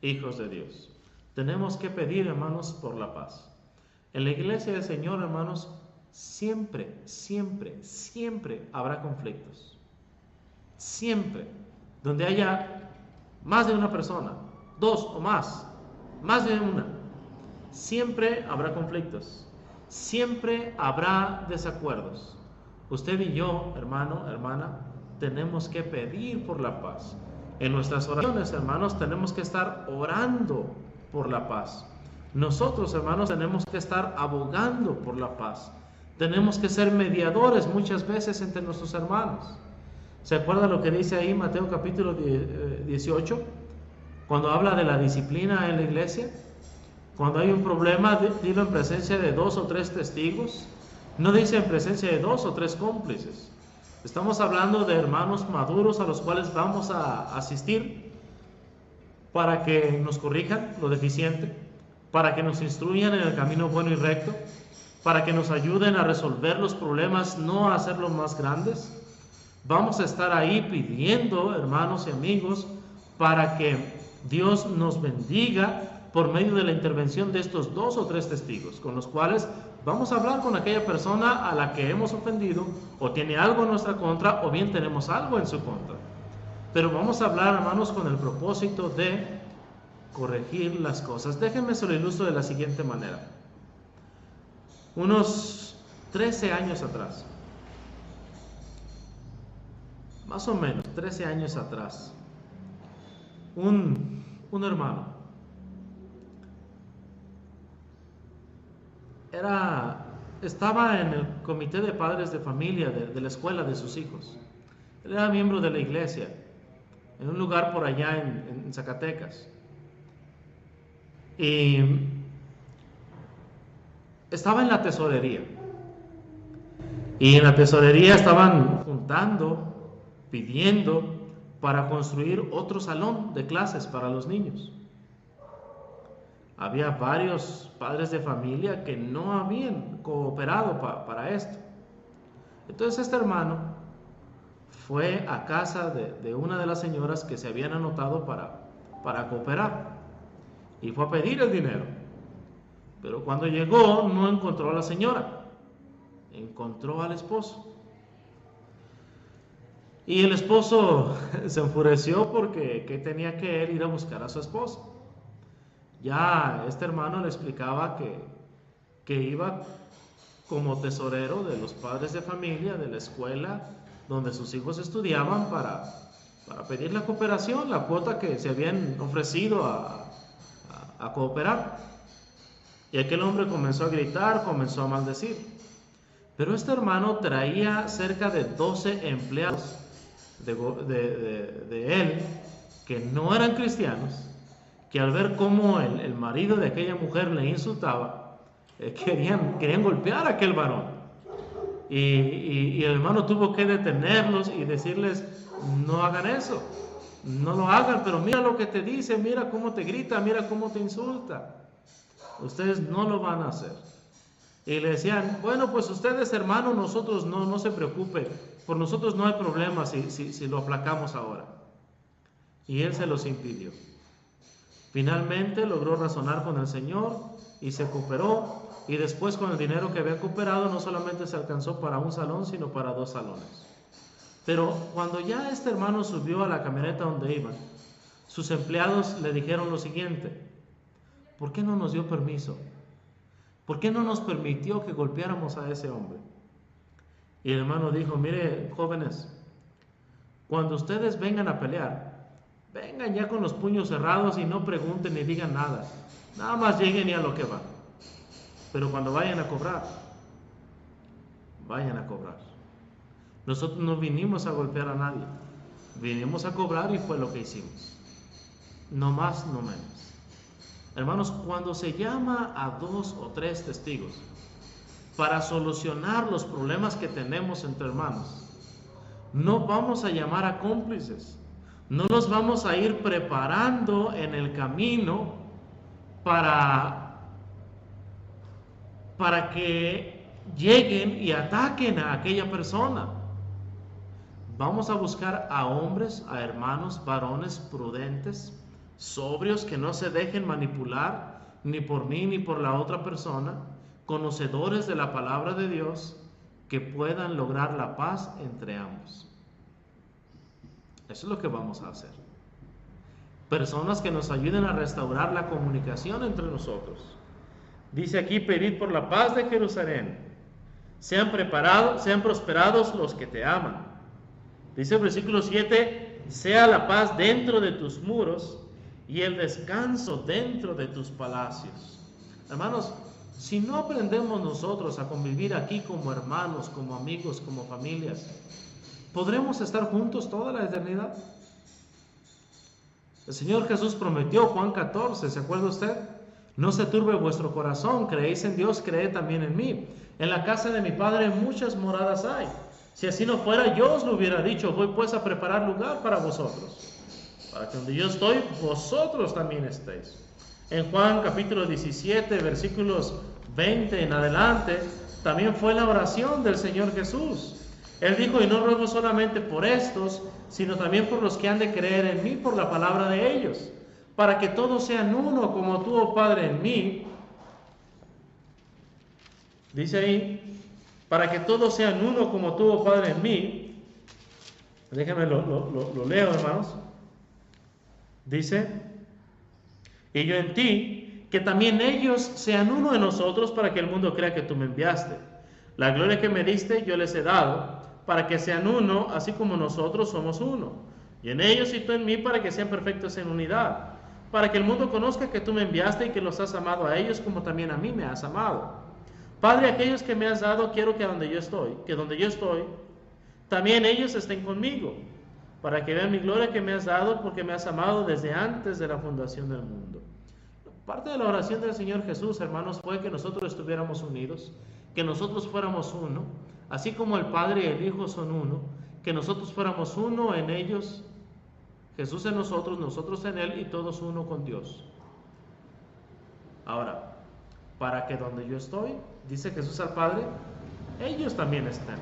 hijos de Dios. Tenemos que pedir, hermanos, por la paz. En la iglesia del Señor, hermanos, siempre, siempre, siempre habrá conflictos. Siempre. Donde haya más de una persona, 2 o más de una, siempre habrá conflictos. Siempre habrá desacuerdos. Usted y yo, hermano, hermana, tenemos que pedir por la paz. En nuestras oraciones, hermanos, tenemos que estar orando por la paz. Nosotros, hermanos, tenemos que estar abogando por la paz. Tenemos que ser mediadores muchas veces entre nuestros hermanos. ¿Se acuerda lo que dice ahí Mateo capítulo 18? Cuando habla de la disciplina en la iglesia. Cuando hay un problema, dilo en presencia de 2 o 3 testigos. No dice en presencia de 2 o 3 cómplices. Estamos hablando de hermanos maduros a los cuales vamos a asistir para que nos corrijan lo deficiente, para que nos instruyan en el camino bueno y recto, para que nos ayuden a resolver los problemas, no a hacerlos más grandes. Vamos a estar ahí pidiendo, hermanos y amigos, para que Dios nos bendiga por medio de la intervención de estos 2 o 3 testigos, con los cuales vamos a hablar con aquella persona a la que hemos ofendido, o tiene algo en nuestra contra, o bien tenemos algo en su contra. Pero vamos a hablar, hermanos, con el propósito de corregir las cosas. Déjenme se lo ilustro de la siguiente manera. Unos 13 años atrás, más o menos 13 años atrás, un hermano estaba en el comité de padres de familia de la escuela de sus hijos. Él era miembro de la iglesia en un lugar por allá en Zacatecas, y estaba en la tesorería, y en la tesorería estaban juntando, pidiendo para construir otro salón de clases para los niños. Había varios padres de familia que no habían cooperado para esto. Entonces este hermano fue a casa de una de las señoras que se habían anotado para cooperar, y fue a pedir el dinero. Pero cuando llegó no encontró a la señora, encontró al esposo. Y el esposo se enfureció porque tenía que él ir a buscar a su esposa. Ya este hermano le explicaba que iba como tesorero de los padres de familia de la escuela donde sus hijos estudiaban para pedir la cooperación, la cuota que se habían ofrecido a cooperar. Y aquel hombre comenzó a gritar, comenzó a maldecir. Pero este hermano traía cerca de 12 empleados de él que no eran cristianos, que al ver cómo el marido de aquella mujer le insultaba, querían golpear a aquel varón. Y el hermano tuvo que detenerlos y decirles: no hagan eso, no lo hagan, pero mira lo que te dice, mira cómo te grita, mira cómo te insulta. Ustedes no lo van a hacer. Y le decían: bueno, pues ustedes, hermano, nosotros no se preocupe, por nosotros no hay problema si lo aplacamos ahora. Y él se los impidió. Finalmente logró razonar con el Señor y se cooperó, y después con el dinero que había cooperado no solamente se alcanzó para un salón, sino para 2 salones. Pero cuando ya este hermano subió a la camioneta donde iban, sus empleados le dijeron lo siguiente: ¿por qué no nos dio permiso? ¿Por qué no nos permitió que golpeáramos a ese hombre? Y el hermano dijo: mire, jóvenes, cuando ustedes vengan a pelear, vengan ya con los puños cerrados y no pregunten ni digan nada. Nada más lleguen y a lo que van. Pero cuando vayan a cobrar, vayan a cobrar. Nosotros no vinimos a golpear a nadie, vinimos a cobrar, y fue lo que hicimos. No más, no menos. Hermanos, cuando se llama a 2 o 3 testigos para solucionar los problemas que tenemos entre hermanos, no vamos a llamar a cómplices, no nos vamos a ir preparando en el camino para que lleguen y ataquen a aquella persona. Vamos a buscar a hombres, a hermanos, varones prudentes, sobrios, que no se dejen manipular ni por mí ni por la otra persona, conocedores de la palabra de Dios, que puedan lograr la paz entre ambos. Eso es lo que vamos a hacer. Personas que nos ayuden a restaurar la comunicación entre nosotros. Dice aquí: pedid por la paz de Jerusalén. Sean prosperados los que te aman. Dice el versículo 7: sea la paz dentro de tus muros y el descanso dentro de tus palacios. Hermanos, si no aprendemos nosotros a convivir aquí como hermanos, como amigos, como familias, ¿podremos estar juntos toda la eternidad? El Señor Jesús prometió, Juan 14, ¿se acuerda usted? No se turbe vuestro corazón, creéis en Dios, creed también en mí. En la casa de mi Padre muchas moradas hay. Si así no fuera, yo os lo hubiera dicho. Voy pues a preparar lugar para vosotros, para que donde yo estoy, vosotros también estéis. En Juan capítulo 17, versículos 20 en adelante, también fue la oración del Señor Jesús. Él dijo: y no ruego solamente por estos, sino también por los que han de creer en mí por la palabra de ellos, para que todos sean uno como tú, oh Padre, en mí. Dice ahí, para que todos sean uno como tú, oh Padre, en mí. Déjenme lo leo, hermanos. Dice, y yo en ti, que también ellos sean uno en nosotros, para que el mundo crea que tú me enviaste. La gloria que me diste yo les he dado, para que sean uno, así como nosotros somos uno. Y en ellos y tú en mí, para que sean perfectos en unidad, para que el mundo conozca que tú me enviaste y que los has amado a ellos como también a mí me has amado. Padre, aquellos que me has dado, quiero que donde yo estoy, también ellos estén conmigo, para que vean mi gloria que me has dado, porque me has amado desde antes de la fundación del mundo. Parte de la oración del Señor Jesús, hermanos, fue que nosotros estuviéramos unidos, que nosotros fuéramos uno, así como el Padre y el Hijo son uno, que nosotros fuéramos uno en ellos, Jesús en nosotros, nosotros en Él y todos uno con Dios. Ahora, para que donde yo estoy, dice Jesús al Padre, ellos también estén.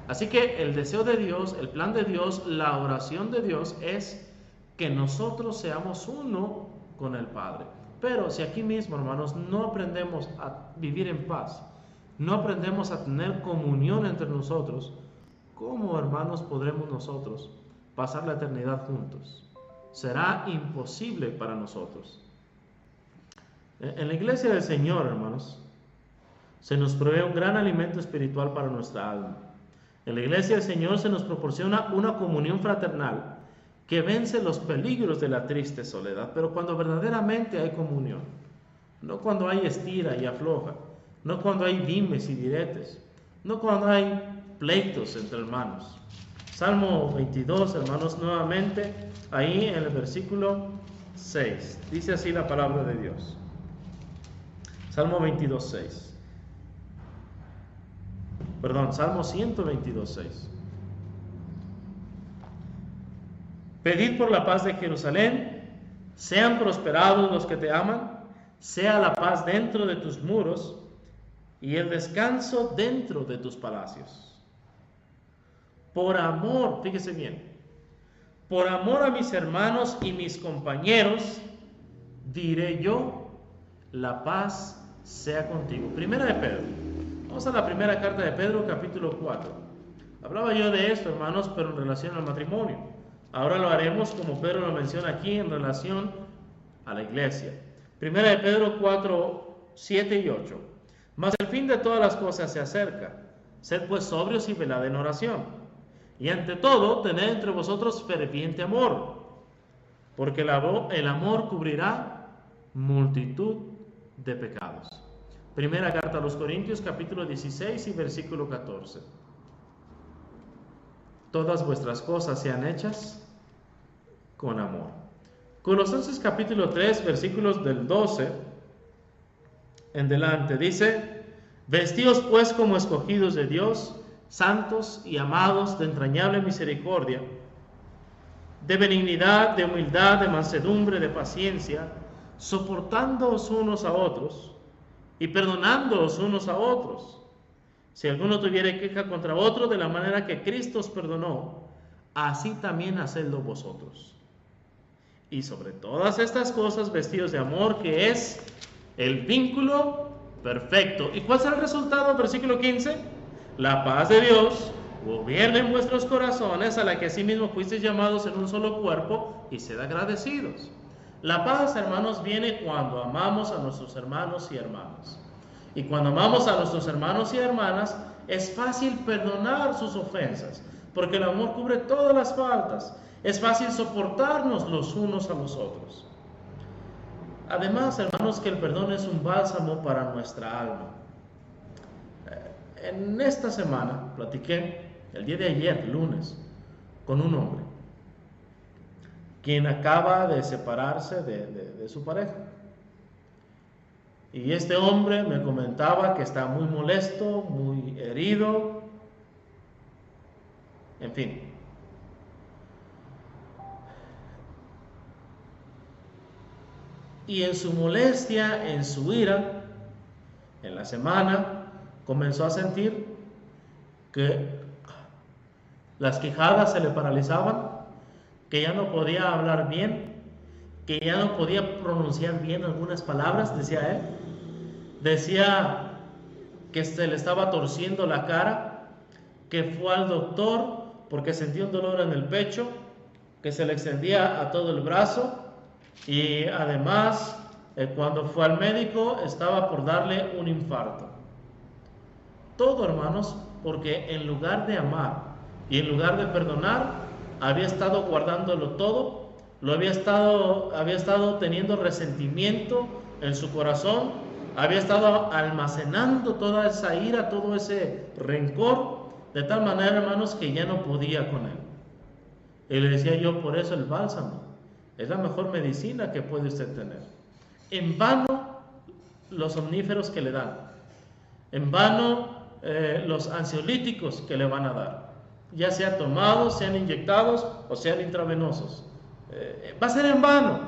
Así que el deseo de Dios, el plan de Dios, la oración de Dios es que nosotros seamos uno con el Padre. Pero si aquí mismo, hermanos, no aprendemos a vivir en paz, no aprendemos a tener comunión entre nosotros, ¿cómo, hermanos, podremos nosotros pasar la eternidad juntos? Será imposible para nosotros. En la iglesia del Señor, hermanos, se nos provee un gran alimento espiritual para nuestra alma. En la iglesia del Señor se nos proporciona una comunión fraternal que vence los peligros de la triste soledad, pero cuando verdaderamente hay comunión, no cuando hay estira y afloja, no cuando hay dimes y diretes, no cuando hay pleitos entre hermanos. Salmo 22, hermanos, nuevamente, ahí en el versículo 6, dice así la palabra de Dios. Salmo 22, 6. Perdón, Salmo 122, 6. Pedid por la paz de Jerusalén, sean prosperados los que te aman, sea la paz dentro de tus muros y el descanso dentro de tus palacios. Por amor, fíjese bien, por amor a mis hermanos y mis compañeros, diré yo, la paz sea contigo. Primera de Pedro. Vamos a la primera carta de Pedro, capítulo 4. Hablaba yo de esto, hermanos, pero en relación al matrimonio. Ahora lo haremos como Pedro lo menciona aquí en relación a la iglesia. Primera de Pedro 4, 7 y 8. Mas el fin de todas las cosas se acerca. Sed pues sobrios y velad en oración. Y ante todo, tened entre vosotros ferviente amor, porque el amor cubrirá multitud de pecados. Primera carta a los Corintios, capítulo 16 y versículo 14. Todas vuestras cosas sean hechas con amor. Colosenses capítulo 3, versículos del 12 en delante, dice, vestíos pues como escogidos de Dios, santos y amados de entrañable misericordia, de benignidad, de humildad, de mansedumbre, de paciencia, soportándoos unos a otros y perdonándoos unos a otros. Si alguno tuviere queja contra otro, de la manera que Cristo os perdonó, así también hacedlo vosotros. Y sobre todas estas cosas, vestidos de amor, que es el vínculo perfecto. ¿Y cuál será el resultado? Versículo 15. La paz de Dios gobierne en vuestros corazones, a la que asimismo fuisteis llamados en un solo cuerpo, y sed agradecidos. La paz, hermanos, viene cuando amamos a nuestros hermanos y hermanas. Y cuando amamos a nuestros hermanos y hermanas, es fácil perdonar sus ofensas, porque el amor cubre todas las faltas. Es fácil soportarnos los unos a los otros. Además, hermanos, que el perdón es un bálsamo para nuestra alma. En esta semana platiqué, el día de ayer, lunes, con un hombre quien acaba de separarse de su pareja. Y este hombre me comentaba que está muy molesto, muy herido, en fin. Y en su molestia, en su ira, en la semana, comenzó a sentir que las quijadas se le paralizaban, que ya no podía hablar bien, que ya no podía pronunciar bien algunas palabras, decía él. Decía que se le estaba torciendo la cara, que fue al doctor porque sentía un dolor en el pecho, que se le extendía a todo el brazo, y además cuando fue al médico estaba por darle un infarto. Todo, hermanos, porque en lugar de amar y en lugar de perdonar, había estado guardándolo todo, había estado teniendo resentimiento en su corazón, había estado almacenando toda esa ira, todo ese rencor, de tal manera, hermanos, que ya no podía con él. Y le decía yo, por eso el bálsamo es la mejor medicina que puede usted tener. En vano los omníferos que le dan, en vano los ansiolíticos que le van a dar, ya sea tomados, sean inyectados o sean intravenosos. Va a ser en vano.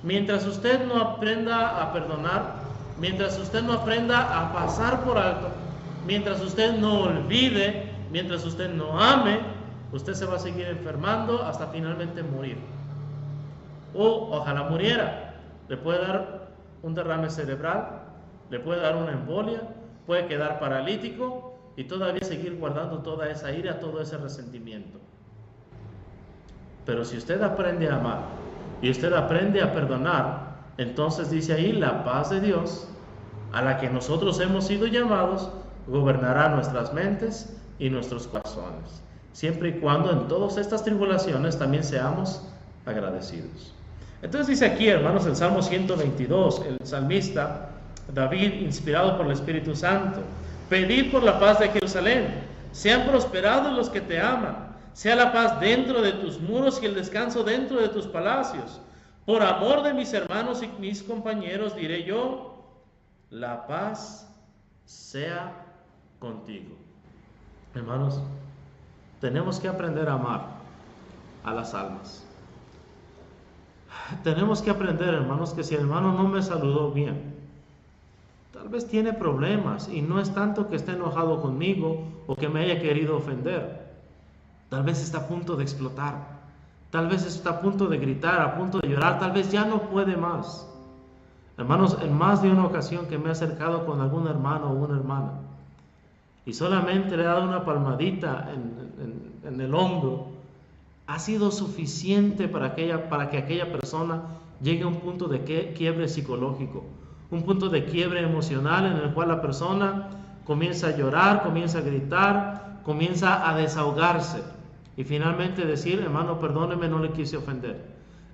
Mientras usted no aprenda a perdonar, mientras usted no aprenda a pasar por alto, mientras usted no olvide, mientras usted no ame, usted se va a seguir enfermando hasta finalmente morir. O ojalá muriera. Le puede dar un derrame cerebral, le puede dar una embolia, puede quedar paralítico y todavía seguir guardando toda esa ira, todo ese resentimiento. Pero si usted aprende a amar y usted aprende a perdonar, entonces dice ahí, la paz de Dios, a la que nosotros hemos sido llamados, gobernará nuestras mentes y nuestros corazones, siempre y cuando en todas estas tribulaciones también seamos agradecidos. Entonces dice aquí, hermanos, el Salmo 122, el salmista David, inspirado por el Espíritu Santo: pedid por la paz de Jerusalén, sean prosperados los que te aman, sea la paz dentro de tus muros y el descanso dentro de tus palacios. Por amor de mis hermanos y mis compañeros diré yo, la paz sea contigo. Hermanos, tenemos que aprender a amar a las almas. Tenemos que aprender, hermanos, que si el hermano no me saludó bien, tal vez tiene problemas y no es tanto que esté enojado conmigo o que me haya querido ofender. Tal vez está a punto de explotar, tal vez está a punto de gritar, a punto de llorar, tal vez ya no puede más. Hermanos, en más de una ocasión que me he acercado con algún hermano o una hermana y solamente le he dado una palmadita en el hombro, ha sido suficiente para que aquella persona llegue a un punto de quiebre psicológico, un punto de quiebre emocional en el cual la persona comienza a llorar, comienza a gritar, comienza a desahogarse y finalmente decir: hermano, perdóneme, no le quise ofender,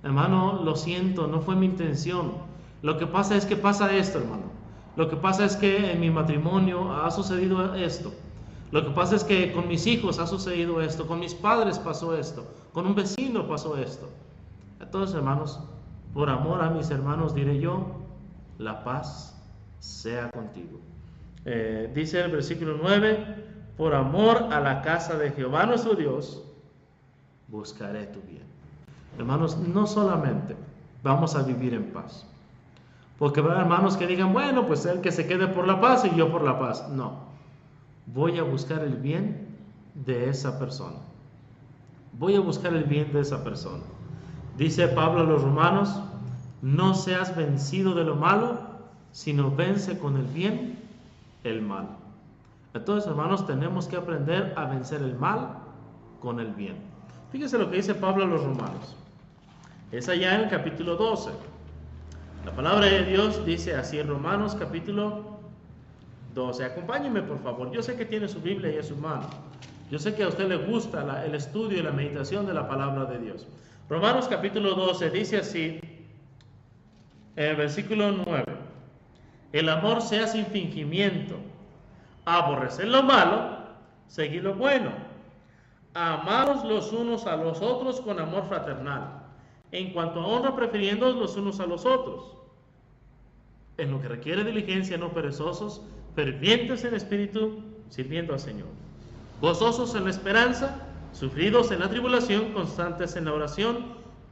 hermano, lo siento, no fue mi intención, lo que pasa es que pasa esto, hermano, lo que pasa es que en mi matrimonio ha sucedido esto, lo que pasa es que con mis hijos ha sucedido esto, con mis padres pasó esto, con un vecino pasó esto. Entonces, hermanos, por amor a mis hermanos diré yo, la paz sea contigo. Dice el versículo 9, por amor a la casa de Jehová nuestro Dios, buscaré tu bien. Hermanos, no solamente vamos a vivir en paz, porque habrá hermanos que digan, bueno, pues él que se quede por la paz y yo por la paz. No, voy a buscar el bien de esa persona. Voy a buscar el bien de esa persona. Dice Pablo a los romanos, no seas vencido de lo malo, sino vence con el bien el mal. Entonces, hermanos, tenemos que aprender a vencer el mal con el bien. Fíjese lo que dice Pablo a los romanos. Es allá en el capítulo 12. La palabra de Dios dice así en Romanos capítulo 12. Acompáñeme, por favor. Yo sé que tiene su Biblia ahí en su mano. Yo sé que a usted le gusta el estudio y la meditación de la palabra de Dios. Romanos capítulo 12 dice así, en el versículo 9. El amor sea sin fingimiento, aborrecer lo malo, seguir lo bueno, amaos los unos a los otros con amor fraternal, en cuanto a honra prefiriéndoos los unos a los otros, en lo que requiere diligencia, no perezosos, fervientes en espíritu, sirviendo al Señor, gozosos en la esperanza, sufridos en la tribulación, constantes en la oración,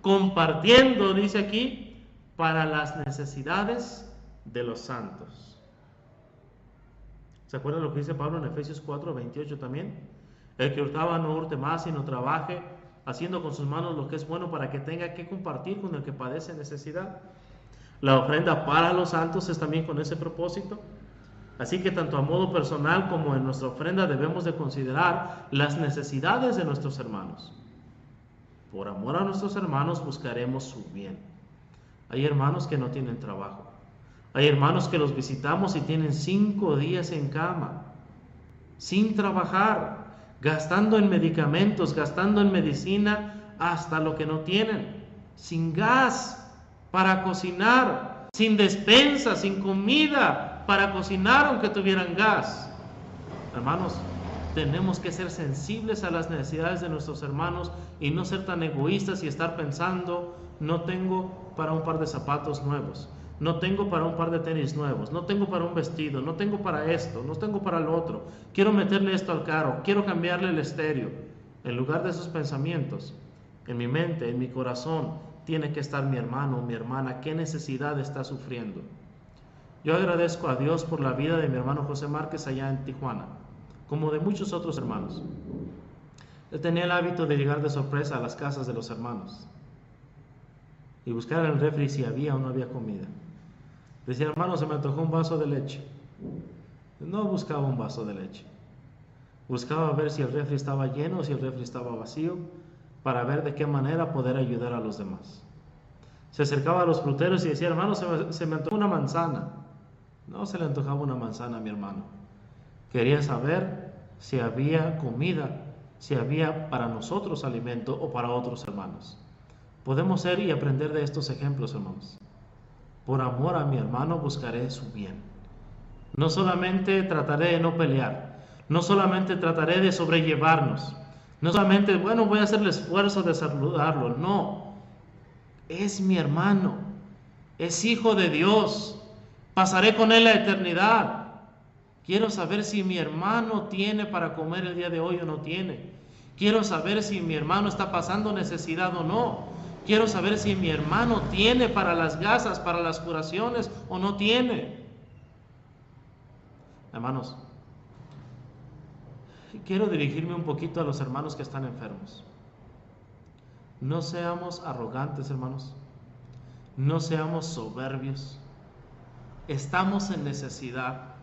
compartiendo, dice aquí, para las necesidades de los santos. ¿Se acuerdan lo que dice Pablo en Efesios 4:28 también? El que hurtaba no hurte más, sino trabaje haciendo con sus manos lo que es bueno para que tenga que compartir con el que padece necesidad. La ofrenda para los santos es también con ese propósito. Así que tanto a modo personal como en nuestra ofrenda debemos de considerar las necesidades de nuestros hermanos. Por amor a nuestros hermanos buscaremos su bien. Hay hermanos que no tienen trabajo. Hay hermanos que los visitamos y tienen 5 días en cama, sin trabajar, gastando en medicamentos, gastando en medicina hasta lo que no tienen, sin gas para cocinar, sin despensa, sin comida para cocinar aunque tuvieran gas. Hermanos, tenemos que ser sensibles a las necesidades de nuestros hermanos y no ser tan egoístas y estar pensando: no tengo para un par de zapatos nuevos, no tengo para un par de tenis nuevos, no tengo para un vestido, no tengo para esto, no tengo para lo otro, quiero meterle esto al carro, quiero cambiarle el estéreo. En lugar de esos pensamientos, en mi mente, en mi corazón, tiene que estar mi hermano o mi hermana, qué necesidad está sufriendo. Yo agradezco a Dios por la vida de mi hermano José Márquez allá en Tijuana, como de muchos otros hermanos. Él tenía el hábito de llegar de sorpresa a las casas de los hermanos y buscar en el refri si había o no había comida. Decía: hermano, se me antojó un vaso de leche. No buscaba un vaso de leche, buscaba ver si el refri estaba lleno o si el refri estaba vacío, para ver de qué manera poder ayudar a los demás. Se acercaba a los fruteros y decía: hermano, se me antojó una manzana. No se le antojaba una manzana a mi hermano. Quería saber si había comida, si había para nosotros alimento o para otros hermanos. Podemos ser y aprender de estos ejemplos, hermanos. Por amor a mi hermano buscaré su bien. No solamente trataré de no pelear, no solamente trataré de sobrellevarnos, no solamente, bueno, voy a hacer el esfuerzo de saludarlo. No, es mi hermano, es hijo de Dios, pasaré con él la eternidad. Quiero saber si mi hermano tiene para comer el día de hoy o no tiene. Quiero saber si mi hermano está pasando necesidad o no. Quiero saber si mi hermano tiene para las gasas, para las curaciones o no tiene. Hermanos, quiero dirigirme un poquito a los hermanos que están enfermos. No seamos arrogantes, hermanos. No seamos soberbios. Estamos en necesidad.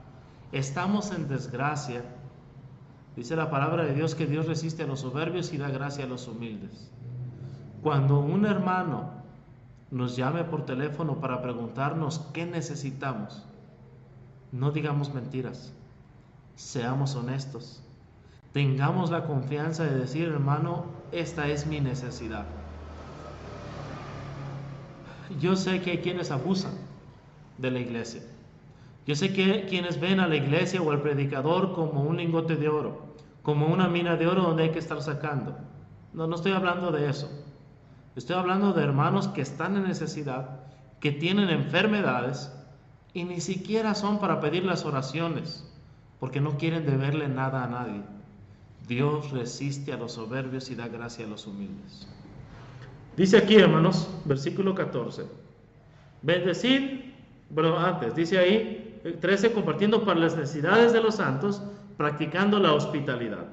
Estamos en desgracia. Dice la palabra de Dios que Dios resiste a los soberbios y da gracia a los humildes. Cuando un hermano nos llame por teléfono para preguntarnos qué necesitamos, no digamos mentiras. Seamos honestos. Tengamos la confianza de decir: hermano, esta es mi necesidad. Yo sé que hay quienes abusan de la iglesia. Yo sé que hay quienes ven a la iglesia o al predicador como un lingote de oro, como una mina de oro donde hay que estar sacando. No estoy hablando de eso. Estoy hablando de hermanos que están en necesidad, que tienen enfermedades y ni siquiera son para pedir las oraciones, porque no quieren deberle nada a nadie. Dios resiste a los soberbios y da gracia a los humildes. Dice aquí, hermanos, versículo 14. Bendecid, dice ahí, 13, compartiendo para las necesidades de los santos, practicando la hospitalidad.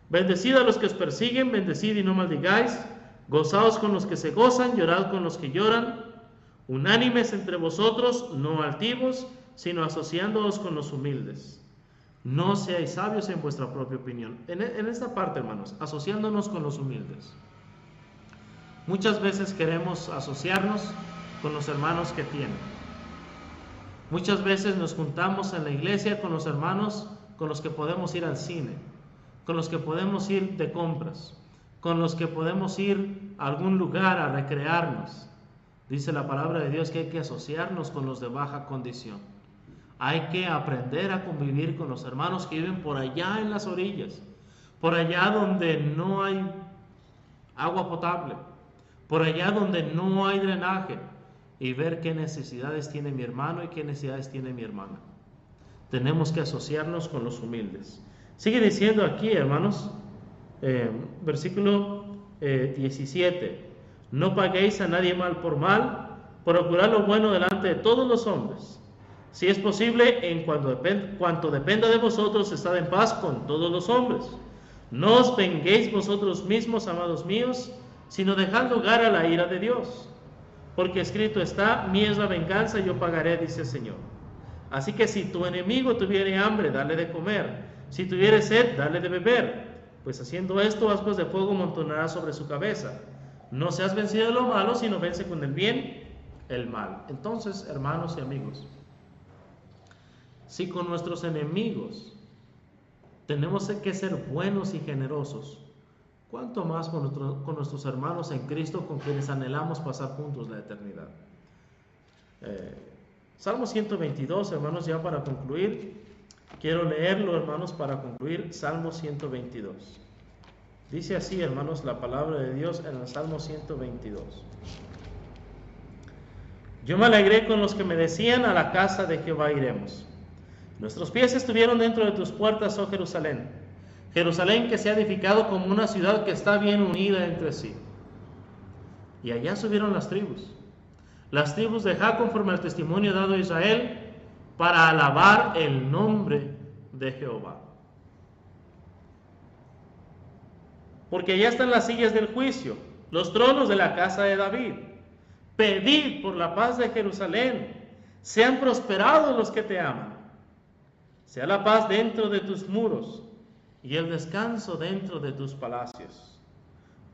Bendecid a los que os persiguen, bendecid y no maldigáis, gozaos con los que se gozan, llorad con los que lloran, unánimes entre vosotros, no altivos, sino asociándoos con los humildes. No seáis sabios en vuestra propia opinión. En esta parte, hermanos, asociándonos con los humildes. Muchas veces queremos asociarnos con los hermanos que tienen. Muchas veces nos juntamos en la iglesia con los hermanos con los que podemos ir al cine, con los que podemos ir de compras, con los que podemos ir a algún lugar a recrearnos. Dice la palabra de Dios que hay que asociarnos con los de baja condición. Hay que aprender a convivir con los hermanos que viven por allá en las orillas, por allá donde no hay agua potable, por allá donde no hay drenaje, y ver qué necesidades tiene mi hermano y qué necesidades tiene mi hermana. Tenemos que asociarnos con los humildes. Sigue diciendo aquí, hermanos, versículo 17: no paguéis a nadie mal por mal, procurad lo bueno delante de todos los hombres. Si es posible, en cuanto dependa de vosotros, estad en paz con todos los hombres. No os venguéis vosotros mismos, amados míos, sino dejad lugar a la ira de Dios. Porque escrito está, mía es la venganza, yo pagaré, dice el Señor. Así que si tu enemigo tuviere hambre, dale de comer. Si tuviere sed, dale de beber. Pues haciendo esto, ascuas de fuego amontonará sobre su cabeza. No seas vencido de lo malo, sino vence con el bien el mal. Entonces, hermanos y amigos, si con nuestros enemigos tenemos que ser buenos y generosos, ¿cuánto más con nuestros hermanos en Cristo, con quienes anhelamos pasar juntos la eternidad? Salmo 122, hermanos, ya para concluir, quiero leerlo, hermanos, para concluir. Salmo 122. Dice así, hermanos, la palabra de Dios en el Salmo 122. Yo me alegré con los que me decían, a la casa de Jehová iremos. Nuestros pies estuvieron dentro de tus puertas, oh Jerusalén. Jerusalén, que se ha edificado como una ciudad que está bien unida entre sí. Y allá subieron las tribus de Jah, conforme al testimonio dado a Israel, para alabar el nombre de Jehová. Porque allá están las sillas del juicio, los tronos de la casa de David. Pedid por la paz de Jerusalén, sean prosperados los que te aman. Sea la paz dentro de tus muros y el descanso dentro de tus palacios.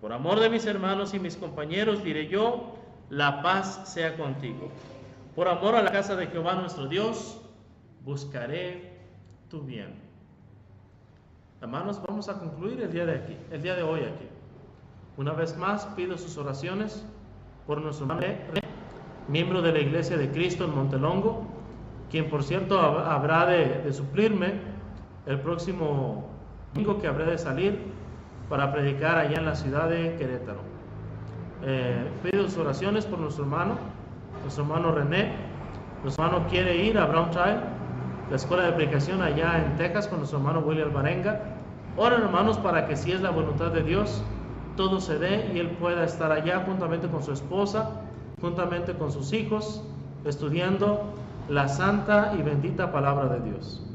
Por amor de mis hermanos y mis compañeros diré yo, la paz sea contigo. Por amor a la casa de Jehová nuestro Dios, buscaré tu bien. Hermanos, vamos a concluir el día de hoy aquí. Una vez más pido sus oraciones por nuestro miembro de la Iglesia de Cristo en Montelongo, quien por cierto habrá de suplirme el próximo domingo, que habré de salir para predicar allá en la ciudad de Querétaro. Pido sus oraciones por nuestro hermano René. Nuestro hermano quiere ir a Brown Trial, la escuela de predicación allá en Texas, con nuestro hermano William Barenga. Oren, hermanos, para que, si es la voluntad de Dios, todo se dé y él pueda estar allá juntamente con su esposa, juntamente con sus hijos, estudiando la santa y bendita palabra de Dios.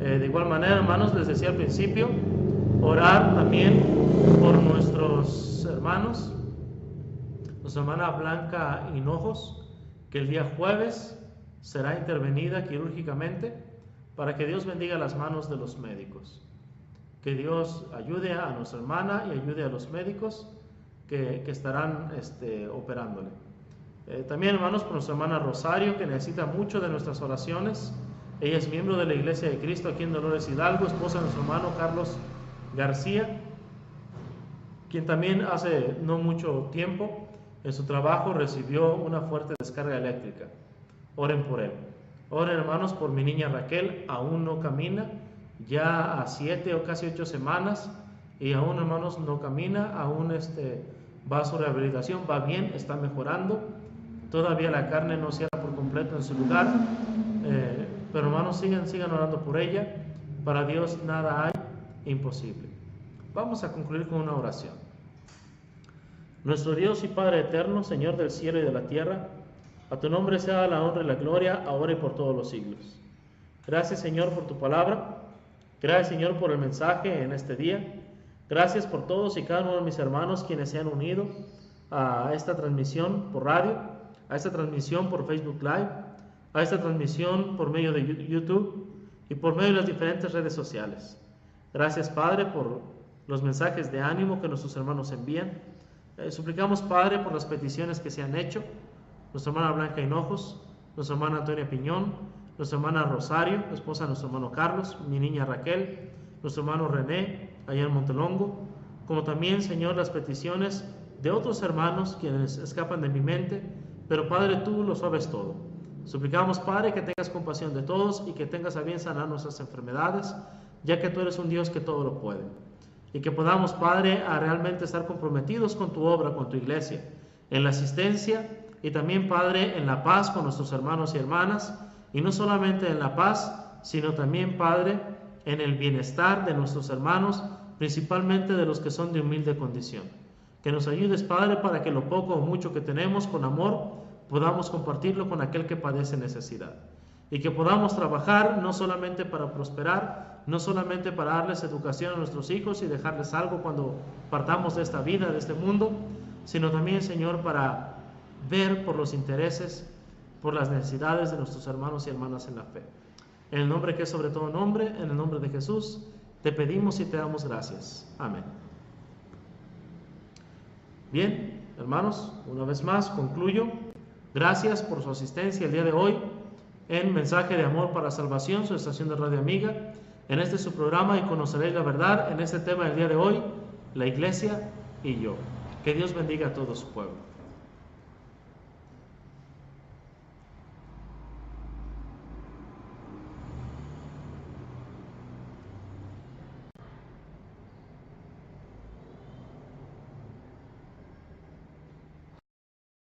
De igual manera, hermanos, les decía al principio, orar también por nuestros hermanos, nuestra hermana Blanca Hinojos, que el día jueves será intervenida quirúrgicamente, para que Dios bendiga las manos de los médicos. Que Dios ayude a nuestra hermana y ayude a los médicos que estarán operándole. También, hermanos, por nuestra hermana Rosario, que necesita mucho de nuestras oraciones. Ella es miembro de la Iglesia de Cristo aquí en Dolores Hidalgo, esposa de nuestro hermano Carlos García, quien también hace no mucho tiempo en su trabajo recibió una fuerte descarga eléctrica. Oren por él. Oren, hermanos, por mi niña Raquel, aún no camina, ya a 7 o casi 8 semanas, y aún, hermanos, no camina, aún va a su rehabilitación, va bien, está mejorando. Todavía la carne no cierra por completo en su lugar, pero, hermanos, sigan orando por ella. Para Dios nada hay imposible. Vamos a concluir con una oración. Nuestro Dios y Padre eterno, Señor del cielo y de la tierra, a tu nombre sea la honra y la gloria, ahora y por todos los siglos. Gracias, Señor, por tu palabra. Gracias, Señor, por el mensaje en este día. Gracias por todos y cada uno de mis hermanos quienes se han unido a esta transmisión por radio, a esta transmisión por Facebook Live, a esta transmisión por medio de YouTube y por medio de las diferentes redes sociales. Gracias, Padre, por los mensajes de ánimo que nuestros hermanos envían. Suplicamos, Padre, por las peticiones que se han hecho. Nuestra hermana Blanca Hinojos, nuestra hermana Antonia Piñón, nuestra hermana Rosario, esposa de nuestro hermano Carlos, mi niña Raquel, nuestro hermano René, allá en Montelongo, como también, Señor, las peticiones de otros hermanos quienes escapan de mi mente, pero, Padre, tú lo sabes todo. Suplicamos, Padre, que tengas compasión de todos y que tengas a bien sanar nuestras enfermedades, ya que tú eres un Dios que todo lo puede. Y que podamos, Padre, a realmente estar comprometidos con tu obra, con tu iglesia, en la asistencia y también, Padre, en la paz con nuestros hermanos y hermanas, y no solamente en la paz, sino también, Padre, en el bienestar de nuestros hermanos, principalmente de los que son de humilde condición. Que nos ayudes, Padre, para que lo poco o mucho que tenemos con amor podamos compartirlo con aquel que padece necesidad. Y que podamos trabajar no solamente para prosperar, no solamente para darles educación a nuestros hijos y dejarles algo cuando partamos de esta vida, de este mundo, sino también, Señor, para ver por los intereses, por las necesidades de nuestros hermanos y hermanas en la fe. En el nombre que es sobre todo nombre, en el nombre de Jesús, te pedimos y te damos gracias. Amén. Bien, hermanos, una vez más concluyo. Gracias por su asistencia el día de hoy en Mensaje de Amor para Salvación, su estación de radio amiga. En este su programa, y conoceréis la verdad, en este tema del día de hoy, la iglesia y yo. Que Dios bendiga a todo su pueblo.